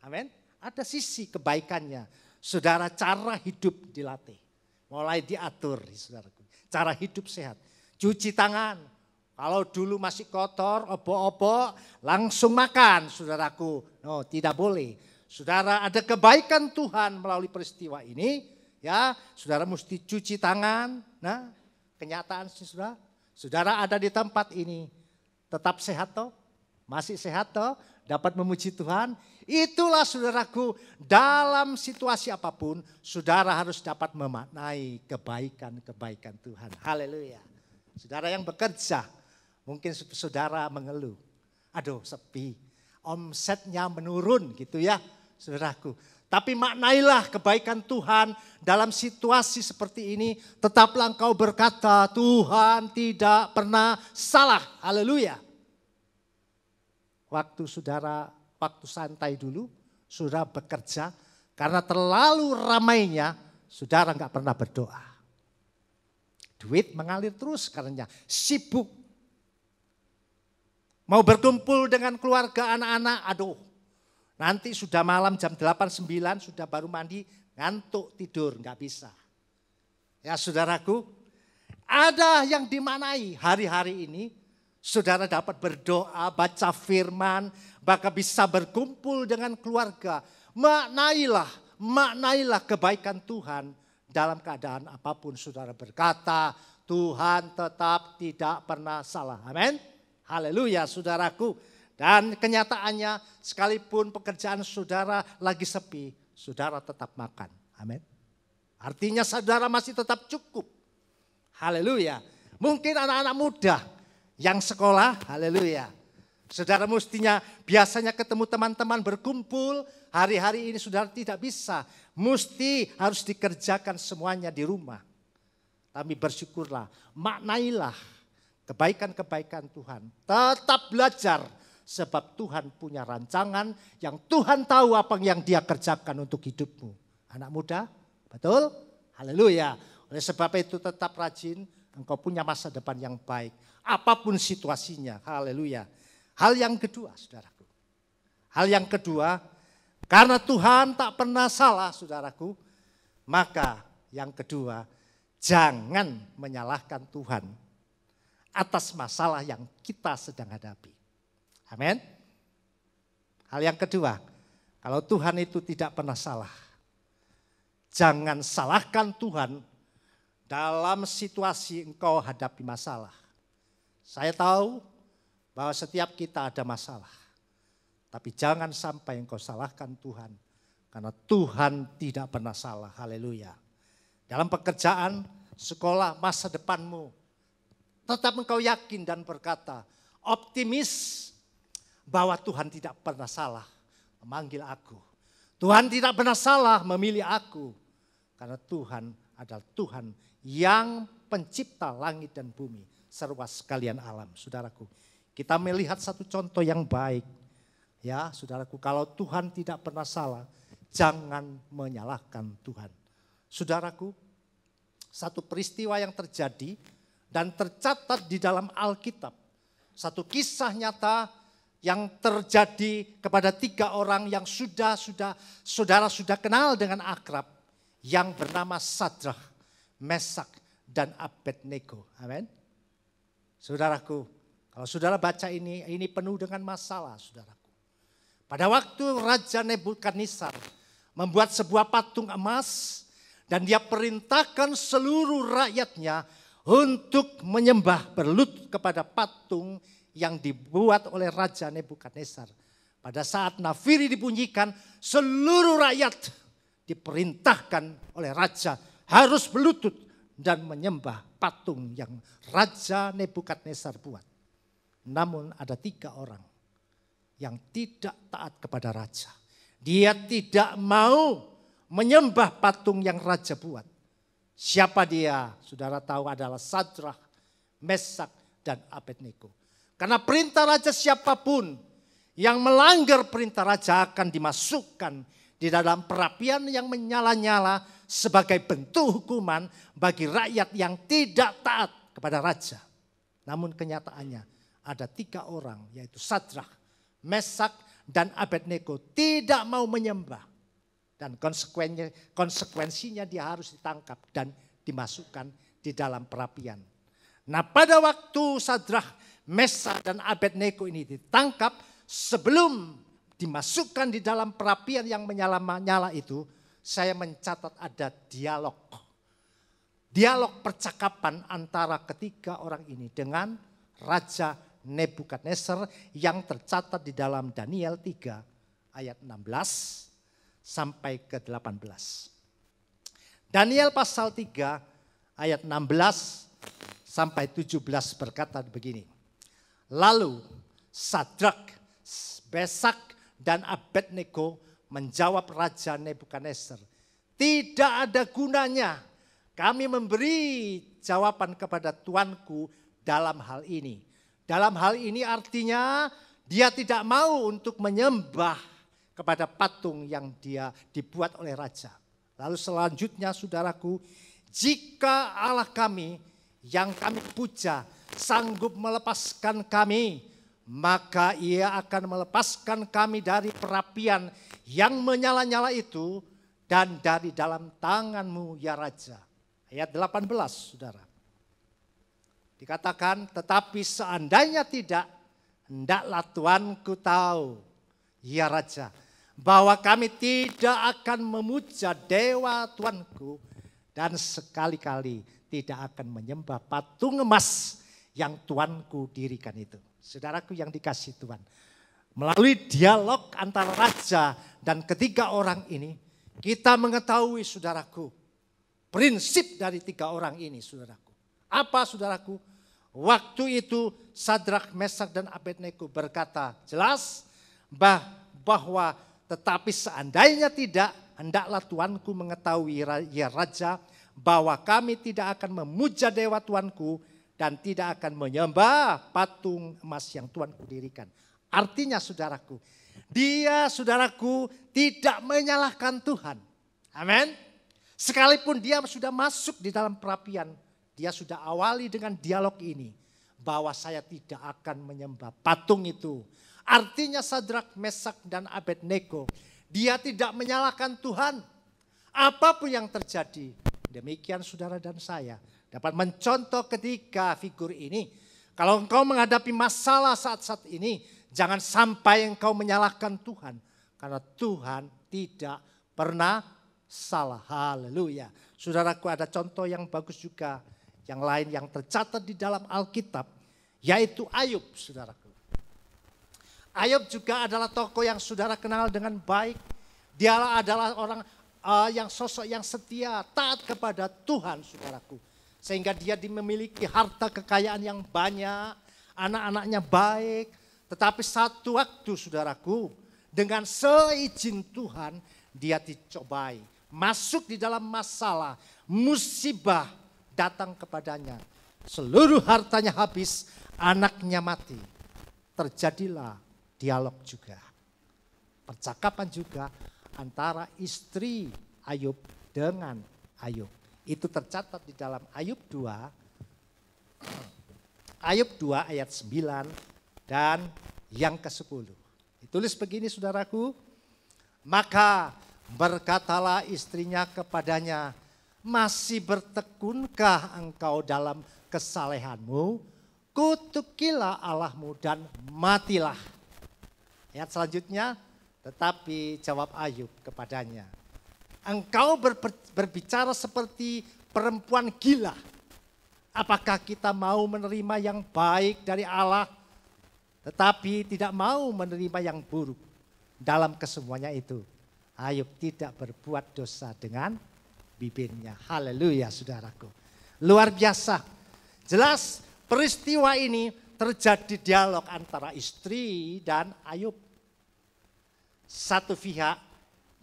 Amin. Ada sisi kebaikannya. Saudara cara hidup dilatih. Mulai diatur saudaraku. Cara hidup sehat. Cuci tangan. Kalau dulu masih kotor, obok-obok, langsung makan saudaraku. No, tidak boleh. Saudara ada kebaikan Tuhan melalui peristiwa ini. Ya, saudara mesti cuci tangan. Nah, kenyataan sih saudara. Saudara ada di tempat ini. Tetap sehat toh? Masih sehat toh? Dapat memuji Tuhan. Itulah saudaraku, dalam situasi apapun, saudara harus dapat memaknai kebaikan-kebaikan Tuhan. Haleluya. Saudara yang bekerja, mungkin saudara mengeluh. Aduh sepi, omsetnya menurun gitu ya saudaraku. Tapi maknailah kebaikan Tuhan dalam situasi seperti ini. Tetaplah engkau berkata, Tuhan tidak pernah salah. Haleluya. Waktu santai dulu, saudara bekerja, karena terlalu ramainya, saudara nggak pernah berdoa. Duit mengalir terus karenanya, sibuk. Mau berkumpul dengan keluarga anak-anak, aduh. Nanti sudah malam jam 8-9, sudah baru mandi, ngantuk tidur, nggak bisa. Ya saudaraku, ada yang dimanai hari-hari ini, saudara dapat berdoa, baca firman, bahkan bisa berkumpul dengan keluarga. Maknailah kebaikan Tuhan dalam keadaan apapun saudara berkata, Tuhan tetap tidak pernah salah. Amin. Haleluya saudaraku. Dan kenyataannya sekalipun pekerjaan saudara lagi sepi, saudara tetap makan. Amin. Artinya saudara masih tetap cukup. Haleluya. Mungkin anak-anak muda yang sekolah, haleluya. Saudara mestinya biasanya ketemu teman-teman berkumpul, hari-hari ini saudara tidak bisa. Mesti harus dikerjakan semuanya di rumah. Tapi bersyukurlah, maknailah kebaikan-kebaikan Tuhan. Tetap belajar sebab Tuhan punya rancangan yang Tuhan tahu apa yang dia kerjakan untuk hidupmu. Anak muda, betul? Haleluya. Oleh sebab itu tetap rajin, engkau punya masa depan yang baik. Apapun situasinya, haleluya. Hal yang kedua, saudaraku. Hal yang kedua, karena Tuhan tak pernah salah, saudaraku. Maka yang kedua, jangan menyalahkan Tuhan atas masalah yang kita sedang hadapi. Amin. Hal yang kedua, kalau Tuhan itu tidak pernah salah, jangan salahkan Tuhan dalam situasi engkau hadapi masalah. Saya tahu bahwa setiap kita ada masalah. Tapi jangan sampai engkau salahkan Tuhan. Karena Tuhan tidak pernah salah. Haleluya. Dalam pekerjaan, sekolah, masa depanmu. Tetap engkau yakin dan berkata, optimis bahwa Tuhan tidak pernah salah memanggil aku. Tuhan tidak pernah salah memilih aku. Karena Tuhan adalah Tuhan yang pencipta langit dan bumi. Serba sekalian alam, saudaraku. Kita melihat satu contoh yang baik. Ya, saudaraku, kalau Tuhan tidak pernah salah, jangan menyalahkan Tuhan. Saudaraku, satu peristiwa yang terjadi dan tercatat di dalam Alkitab. Satu kisah nyata yang terjadi kepada 3 orang yang saudara sudah kenal dengan akrab. Yang bernama Sadrah, Mesak, dan Abednego. Amin. Saudaraku, kalau saudara baca ini penuh dengan masalah, saudaraku. Pada waktu Raja Nebukadnezar membuat sebuah patung emas dan dia perintahkan seluruh rakyatnya untuk menyembah berlutut kepada patung yang dibuat oleh Raja Nebukadnezar. Pada saat nafiri dibunyikan, seluruh rakyat diperintahkan oleh raja harus berlutut dan menyembah patung yang Raja Nebukadnezar buat. Namun ada 3 orang yang tidak taat kepada raja. Dia tidak mau menyembah patung yang raja buat. Siapa dia? Saudara tahu adalah Sadrah, Mesak, dan Abednego. Karena perintah raja siapapun yang melanggar perintah raja akan dimasukkan di dalam perapian yang menyala-nyala sebagai bentuk hukuman bagi rakyat yang tidak taat kepada raja. Namun kenyataannya ada 3 orang yaitu Sadrah, Mesak, dan Abednego tidak mau menyembah. Dan konsekuensinya dia harus ditangkap dan dimasukkan di dalam perapian. Nah pada waktu Sadrah, Mesak, dan Abednego ini ditangkap, sebelum dimasukkan di dalam perapian yang menyala-nyala itu, saya mencatat ada dialog. Dialog percakapan antara ketiga orang ini dengan Raja Nebukadnezar yang tercatat di dalam Daniel 3 ayat 16 sampai ke 18. Daniel pasal 3 ayat 16 sampai 17 berkata begini. Lalu Sadrah, Mesak, dan Abednego menjawab Raja Nebukadnezar, tidak ada gunanya kami memberi jawaban kepada tuanku dalam hal ini. Dalam hal ini artinya dia tidak mau untuk menyembah kepada patung yang dia dibuat oleh raja. Lalu selanjutnya saudaraku, jika Allah kami yang kami puja sanggup melepaskan kami, maka ia akan melepaskan kami dari perapian yang menyala-nyala itu dan dari dalam tanganmu ya Raja. Ayat 18 saudara. Dikatakan tetapi seandainya tidak, hendaklah tuanku tahu ya Raja, bahwa kami tidak akan memuja dewa tuanku dan sekali-kali tidak akan menyembah patung emas yang tuanku dirikan itu. Saudaraku yang dikasihi Tuhan, melalui dialog antara raja dan ketiga orang ini, kita mengetahui saudaraku, prinsip dari 3 orang ini saudaraku. Apa saudaraku? Waktu itu Sadrah, Mesak, dan Abednego berkata jelas bahwa tetapi seandainya tidak, hendaklah tuanku mengetahui ya Raja, bahwa kami tidak akan memuja dewa tuanku dan tidak akan menyembah patung emas yang tuanku dirikan. Artinya saudaraku, dia saudaraku tidak menyalahkan Tuhan. Amin. Sekalipun dia sudah masuk di dalam perapian, dia sudah awali dengan dialog ini, bahwa saya tidak akan menyembah patung itu. Artinya Sadrah, Mesak, dan Abednego, dia tidak menyalahkan Tuhan. Apapun yang terjadi, demikian saudara dan saya dapat mencontoh ketika figur ini. Kalau engkau menghadapi masalah saat-saat ini, jangan sampai engkau menyalahkan Tuhan. Karena Tuhan tidak pernah salah. Haleluya. Saudaraku, ada contoh yang bagus juga. Yang lain yang tercatat di dalam Alkitab, yaitu Ayub, saudaraku. Ayub juga adalah tokoh yang saudara kenal dengan baik. Dia adalah orang yang sosok yang setia, taat kepada Tuhan, saudaraku. Sehingga dia memiliki harta kekayaan yang banyak, anak-anaknya baik. Tetapi satu waktu saudaraku, dengan seizin Tuhan, dia dicobai. Masuk di dalam masalah, musibah datang kepadanya. Seluruh hartanya habis, anaknya mati. Terjadilah dialog juga. Percakapan juga antara istri Ayub dengan Ayub. Itu tercatat di dalam Ayub 2. Ayub 2 ayat 9 dan yang ke-10. Ditulis begini saudaraku. Maka berkatalah istrinya kepadanya, masih bertekunkah engkau dalam kesalehanmu? kutukilah Allahmu dan matilah. Ayat selanjutnya, tetapi jawab Ayub kepadanya, engkau berbicara seperti perempuan gila. Apakah kita mau menerima yang baik dari Allah, tetapi tidak mau menerima yang buruk? Dalam kesemuanya itu, Ayub tidak berbuat dosa dengan bibirnya. Haleluya saudaraku. Luar biasa. Jelas peristiwa ini terjadi dialog antara istri dan Ayub. Satu pihak,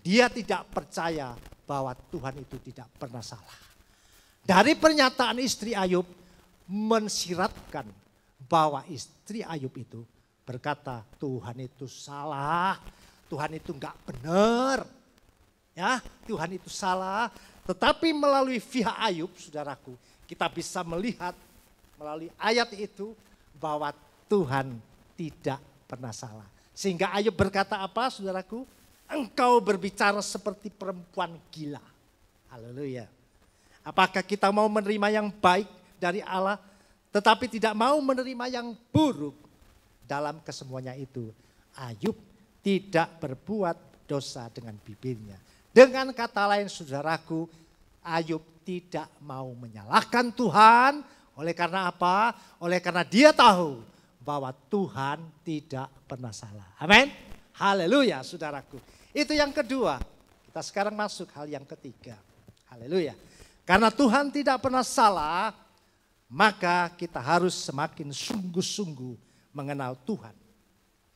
dia tidak percaya bahwa Tuhan itu tidak pernah salah. Dari pernyataan istri Ayub mensiratkan bahwa istri Ayub itu berkata Tuhan itu salah, Tuhan itu enggak benar. Ya, Tuhan itu salah. Tetapi melalui pihak Ayub, saudaraku, kita bisa melihat melalui ayat itu bahwa Tuhan tidak pernah salah. Sehingga Ayub berkata apa, saudaraku? Engkau berbicara seperti perempuan gila. Haleluya. Apakah kita mau menerima yang baik dari Allah, tetapi tidak mau menerima yang buruk? Dalam kesemuanya itu, Ayub tidak berbuat dosa dengan bibirnya. Dengan kata lain, saudaraku, Ayub tidak mau menyalahkan Tuhan. Oleh karena apa? Oleh karena dia tahu bahwa Tuhan tidak pernah salah. Amin. Haleluya saudaraku. Itu yang kedua. Kita sekarang masuk hal yang ketiga. Haleluya. Karena Tuhan tidak pernah salah, maka kita harus semakin sungguh-sungguh mengenal Tuhan.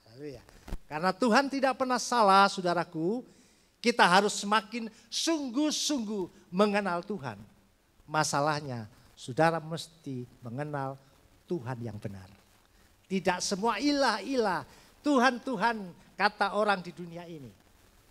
Haleluya. Karena Tuhan tidak pernah salah, saudaraku, kita harus semakin sungguh-sungguh mengenal Tuhan. Masalahnya, saudara mesti mengenal Tuhan yang benar. Tidak semua ilah-ilah, Tuhan-Tuhan kata orang di dunia ini.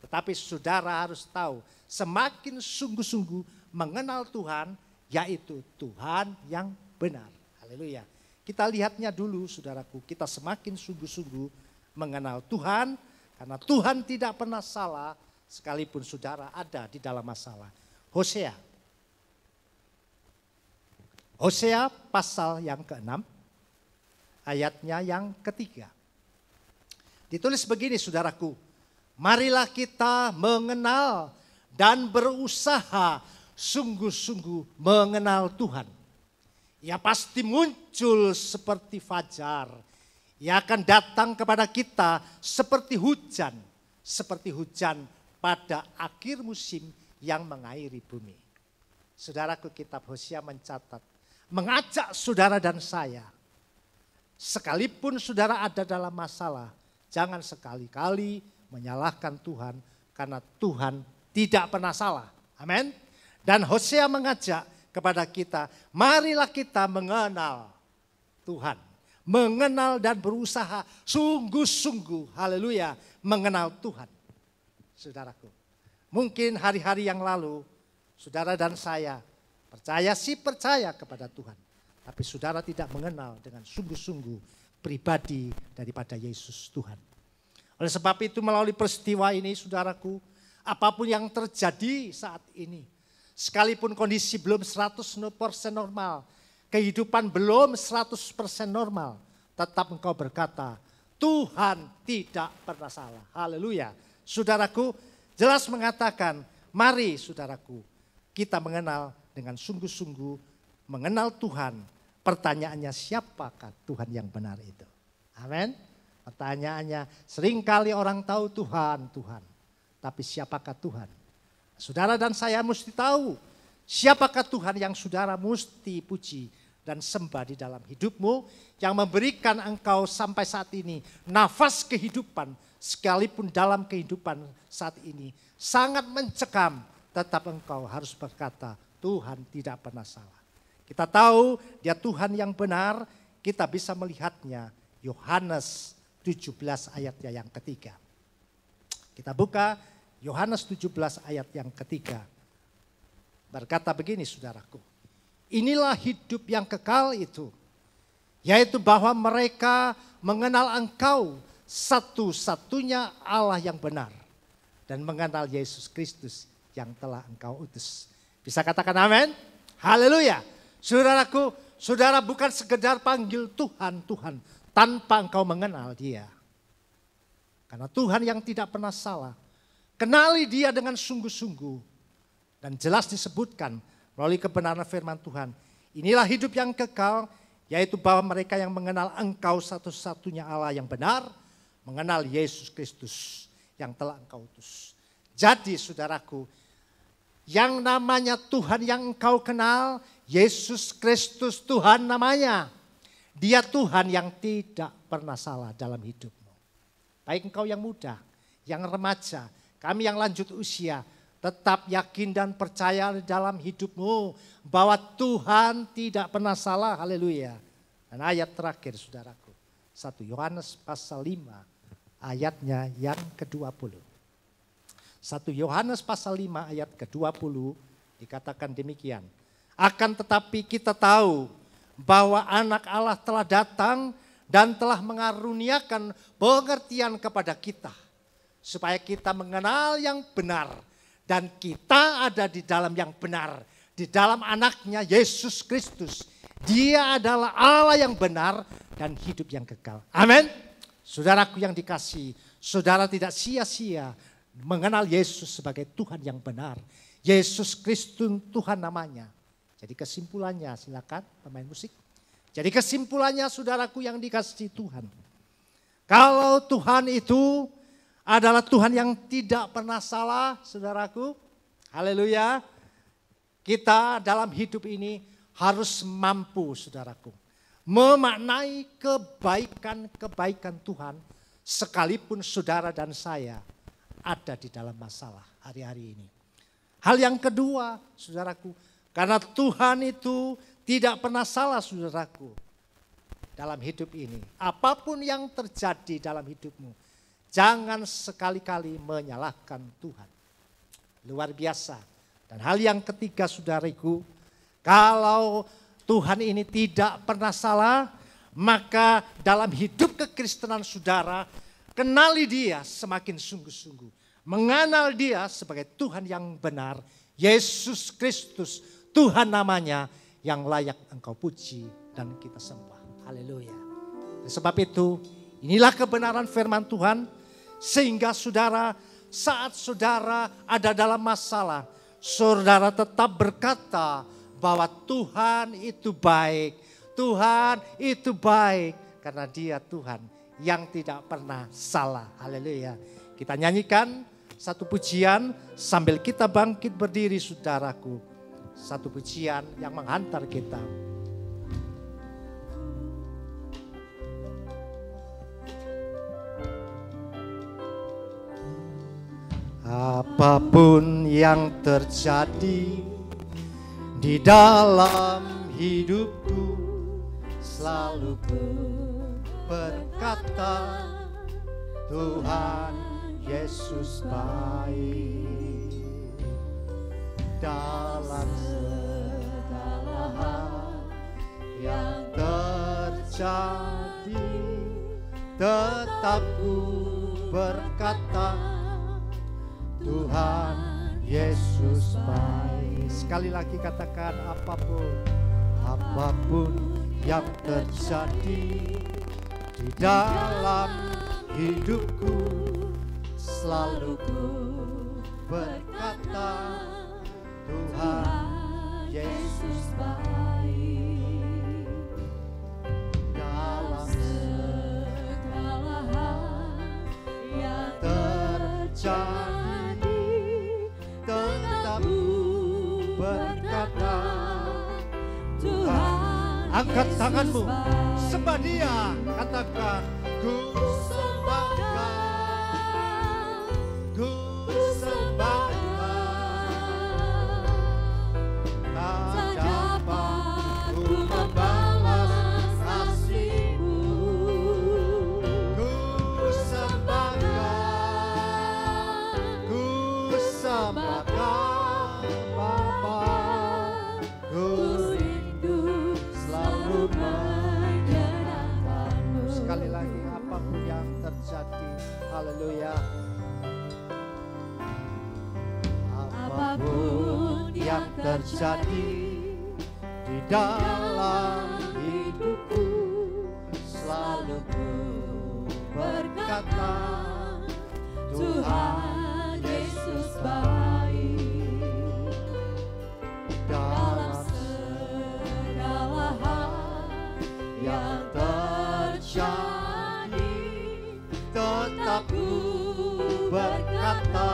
Tetapi saudara harus tahu, semakin sungguh-sungguh mengenal Tuhan, yaitu Tuhan yang benar. Haleluya. Kita lihatnya dulu saudaraku, kita semakin sungguh-sungguh mengenal Tuhan, karena Tuhan tidak pernah salah, sekalipun saudara ada di dalam masalah. Hosea. Hosea pasal yang ke-6. Ayatnya yang ketiga. Ditulis begini saudaraku. Marilah kita mengenal dan berusaha sungguh-sungguh mengenal Tuhan. Ia pasti muncul seperti fajar. Ia akan datang kepada kita seperti hujan. Seperti hujan pada akhir musim yang mengairi bumi. Saudaraku, kitab Hosea mencatat. Mengajak saudara dan saya. Sekalipun saudara ada dalam masalah, jangan sekali-kali menyalahkan Tuhan karena Tuhan tidak pernah salah. Amin. Dan Hosea mengajak kepada kita, marilah kita mengenal Tuhan. Mengenal dan berusaha sungguh-sungguh, haleluya, mengenal Tuhan. Saudaraku, mungkin hari-hari yang lalu, saudara dan saya percaya kepada Tuhan. Tapi saudara tidak mengenal dengan sungguh-sungguh pribadi daripada Yesus Tuhan. Oleh sebab itu melalui peristiwa ini saudaraku, apapun yang terjadi saat ini, sekalipun kondisi belum 100% normal, kehidupan belum 100% normal, tetap engkau berkata, Tuhan tidak pernah salah. Haleluya. Saudaraku, jelas mengatakan, mari saudaraku, kita mengenal dengan sungguh-sungguh mengenal Tuhan. Pertanyaannya, siapakah Tuhan yang benar itu? Amin. Pertanyaannya, seringkali orang tahu Tuhan, tapi siapakah Tuhan? Saudara dan saya mesti tahu siapakah Tuhan yang saudara mesti puji dan sembah di dalam hidupmu, yang memberikan engkau sampai saat ini nafas kehidupan, sekalipun dalam kehidupan saat ini sangat mencekam, tetap engkau harus berkata, Tuhan tidak pernah salah. Kita tahu dia Tuhan yang benar, kita bisa melihatnya. Yohanes 17 ayatnya yang ketiga. Kita buka Yohanes 17 ayat yang ketiga. Berkata begini saudaraku. Inilah hidup yang kekal itu. Yaitu bahwa mereka mengenal engkau satu-satunya Allah yang benar. Dan mengenal Yesus Kristus yang telah engkau utus. Bisa katakan amin? Haleluya. Saudaraku, saudara bukan sekedar panggil Tuhan, Tuhan, tanpa engkau mengenal dia. Karena Tuhan yang tidak pernah salah. Kenali dia dengan sungguh-sungguh. Dan jelas disebutkan melalui kebenaran firman Tuhan. Inilah hidup yang kekal, yaitu bahwa mereka yang mengenal engkau satu-satunya Allah yang benar, mengenal Yesus Kristus yang telah engkau utus. Jadi saudaraku, yang namanya Tuhan yang engkau kenal, Yesus Kristus Tuhan namanya. Dia Tuhan yang tidak pernah salah dalam hidupmu. Baik engkau yang muda, yang remaja, kami yang lanjut usia, tetap yakin dan percaya dalam hidupmu bahwa Tuhan tidak pernah salah. Haleluya. Dan ayat terakhir saudaraku, 1 Yohanes pasal 5 ayatnya yang ke-20. 1 Yohanes pasal 5 ayat ke-20 dikatakan demikian. Akan tetapi kita tahu bahwa anak Allah telah datang dan telah mengaruniakan pengertian kepada kita. Supaya kita mengenal yang benar. Dan kita ada di dalam yang benar. Di dalam anaknya Yesus Kristus. Dia adalah Allah yang benar dan hidup yang kekal. Amin. Saudaraku yang dikasihi, saudara tidak sia-sia mengenal Yesus sebagai Tuhan yang benar. Yesus Kristus Tuhan namanya. Jadi kesimpulannya, silakan pemain musik. Jadi kesimpulannya saudaraku yang dikasihi Tuhan. Kalau Tuhan itu adalah Tuhan yang tidak pernah salah, saudaraku. Haleluya. Kita dalam hidup ini harus mampu, saudaraku, memaknai kebaikan-kebaikan Tuhan sekalipun saudara dan saya ada di dalam masalah hari-hari ini. Hal yang kedua, saudaraku, karena Tuhan itu tidak pernah salah, saudaraku, dalam hidup ini. Apapun yang terjadi dalam hidupmu, jangan sekali-kali menyalahkan Tuhan. Luar biasa. Dan hal yang ketiga saudariku, kalau Tuhan ini tidak pernah salah, maka dalam hidup kekristenan saudara, kenali dia semakin sungguh-sungguh. Mengenal dia sebagai Tuhan yang benar, Yesus Kristus, Tuhan namanya yang layak engkau puji dan kita sembah. Haleluya. Sebab itu, inilah kebenaran firman Tuhan. Sehingga saudara, saat saudara ada dalam masalah, saudara tetap berkata bahwa Tuhan itu baik. Tuhan itu baik karena dia Tuhan yang tidak pernah salah. Haleluya. Kita nyanyikan satu pujian sambil kita bangkit berdiri saudaraku. Satu pujian yang menghantar kita. Apapun yang terjadi di dalam hidupku, selalu ku berkata Tuhan Yesus baik. Dalam segala hal yang terjadi, tetap ku berkata Tuhan Yesus baik. Sekali lagi katakan apapun yang terjadi di dalam hidupku, selalu ku berkata Tuhan Yesus baik. Dalam segala hal yang terjadi, tetap berkata Tuhan. Angkat tanganmu, sembah dia, katakan ku sembah Kau, ku sembah Kau. Tak dapat ku membalas kasih-Mu, ku sembah Kau, ku sembah Kau. Sekali lagi, apapun yang terjadi, haleluya. Apapun yang terjadi di dalam ku berkata, Tuhan Yesus baik. Dalam segala hal yang terjadi, tetap ku berkata,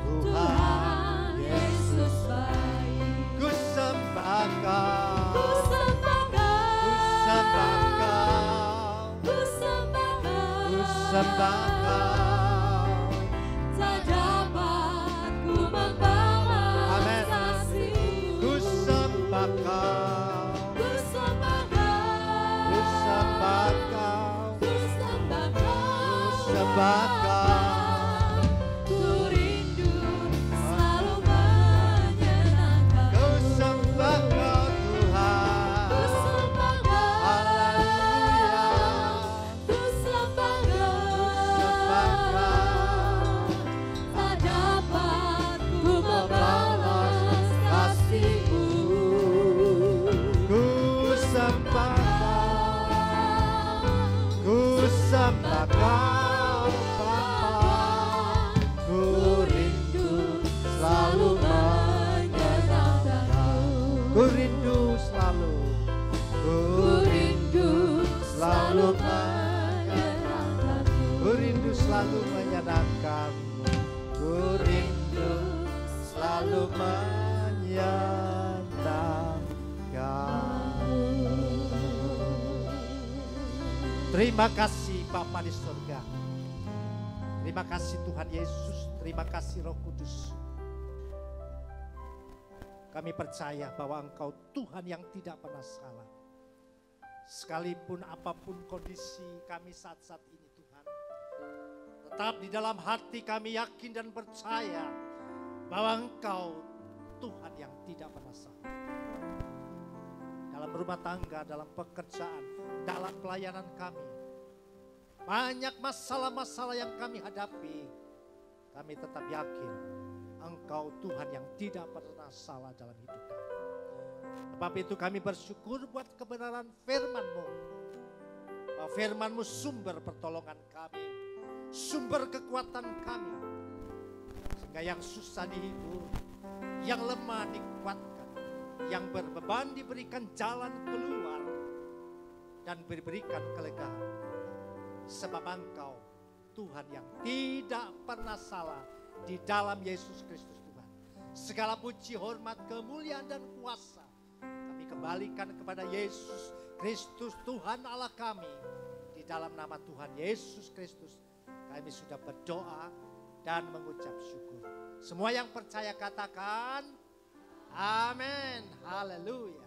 Tuhan Yesus baik. Ku sembah Kau, Ku sembah Kau, ku sembah Kau, ku sembah Kau, ku sembah Kau. tak dapat ku membalas Amin. kasih-Mu. Ku sembah Kau, Ku sembah Kau, ku sembah Kau, ku sembah Kau, ku sembah Kau. ku rindu selalu menyenangkan. Ku sembah Kau Tuhan. Ku sembah Kau, Haleluya. ku sembah Sembah Kau, Kau. tak dapat ku membalas kasih-Mu. Ku sembah Kau, ku sembah Kau Bapa. Ku rindu selalu menyenangkan. Ku rindu selalu, ku rindu selalu menyenangkan. Ku rindu selalu menyenangkan. Ku rindu selalu menyenangkan. Terima kasih Bapa di surga. Terima kasih Tuhan Yesus. Terima kasih Roh Kudus. Kami percaya bahwa Engkau Tuhan yang tidak pernah salah. Sekalipun apapun kondisi kami saat-saat ini Tuhan. Tetap di dalam hati kami yakin dan percaya bahwa Engkau Tuhan yang tidak pernah salah. Dalam rumah tangga, dalam pekerjaan, dalam pelayanan kami. Banyak masalah-masalah yang kami hadapi. Kami tetap yakin Engkau Tuhan yang tidak pernah salah dalam hidup kami. Sebab itu kami bersyukur buat kebenaran firman-Mu. Bahwa firman-Mu sumber pertolongan kami. Sumber kekuatan kami. Sehingga yang susah dihibur. Yang lemah dikuatkan. Yang berbeban diberikan jalan keluar. Dan diberikan kelegaan. Sebab Engkau Tuhan yang tidak pernah salah di dalam Yesus Kristus Tuhan. Segala puji, hormat, kemuliaan dan kuasa kami kembalikan kepada Yesus Kristus Tuhan Allah kami. Di dalam nama Tuhan Yesus Kristus kami sudah berdoa dan mengucap syukur. Semua yang percaya katakan amin. Haleluya.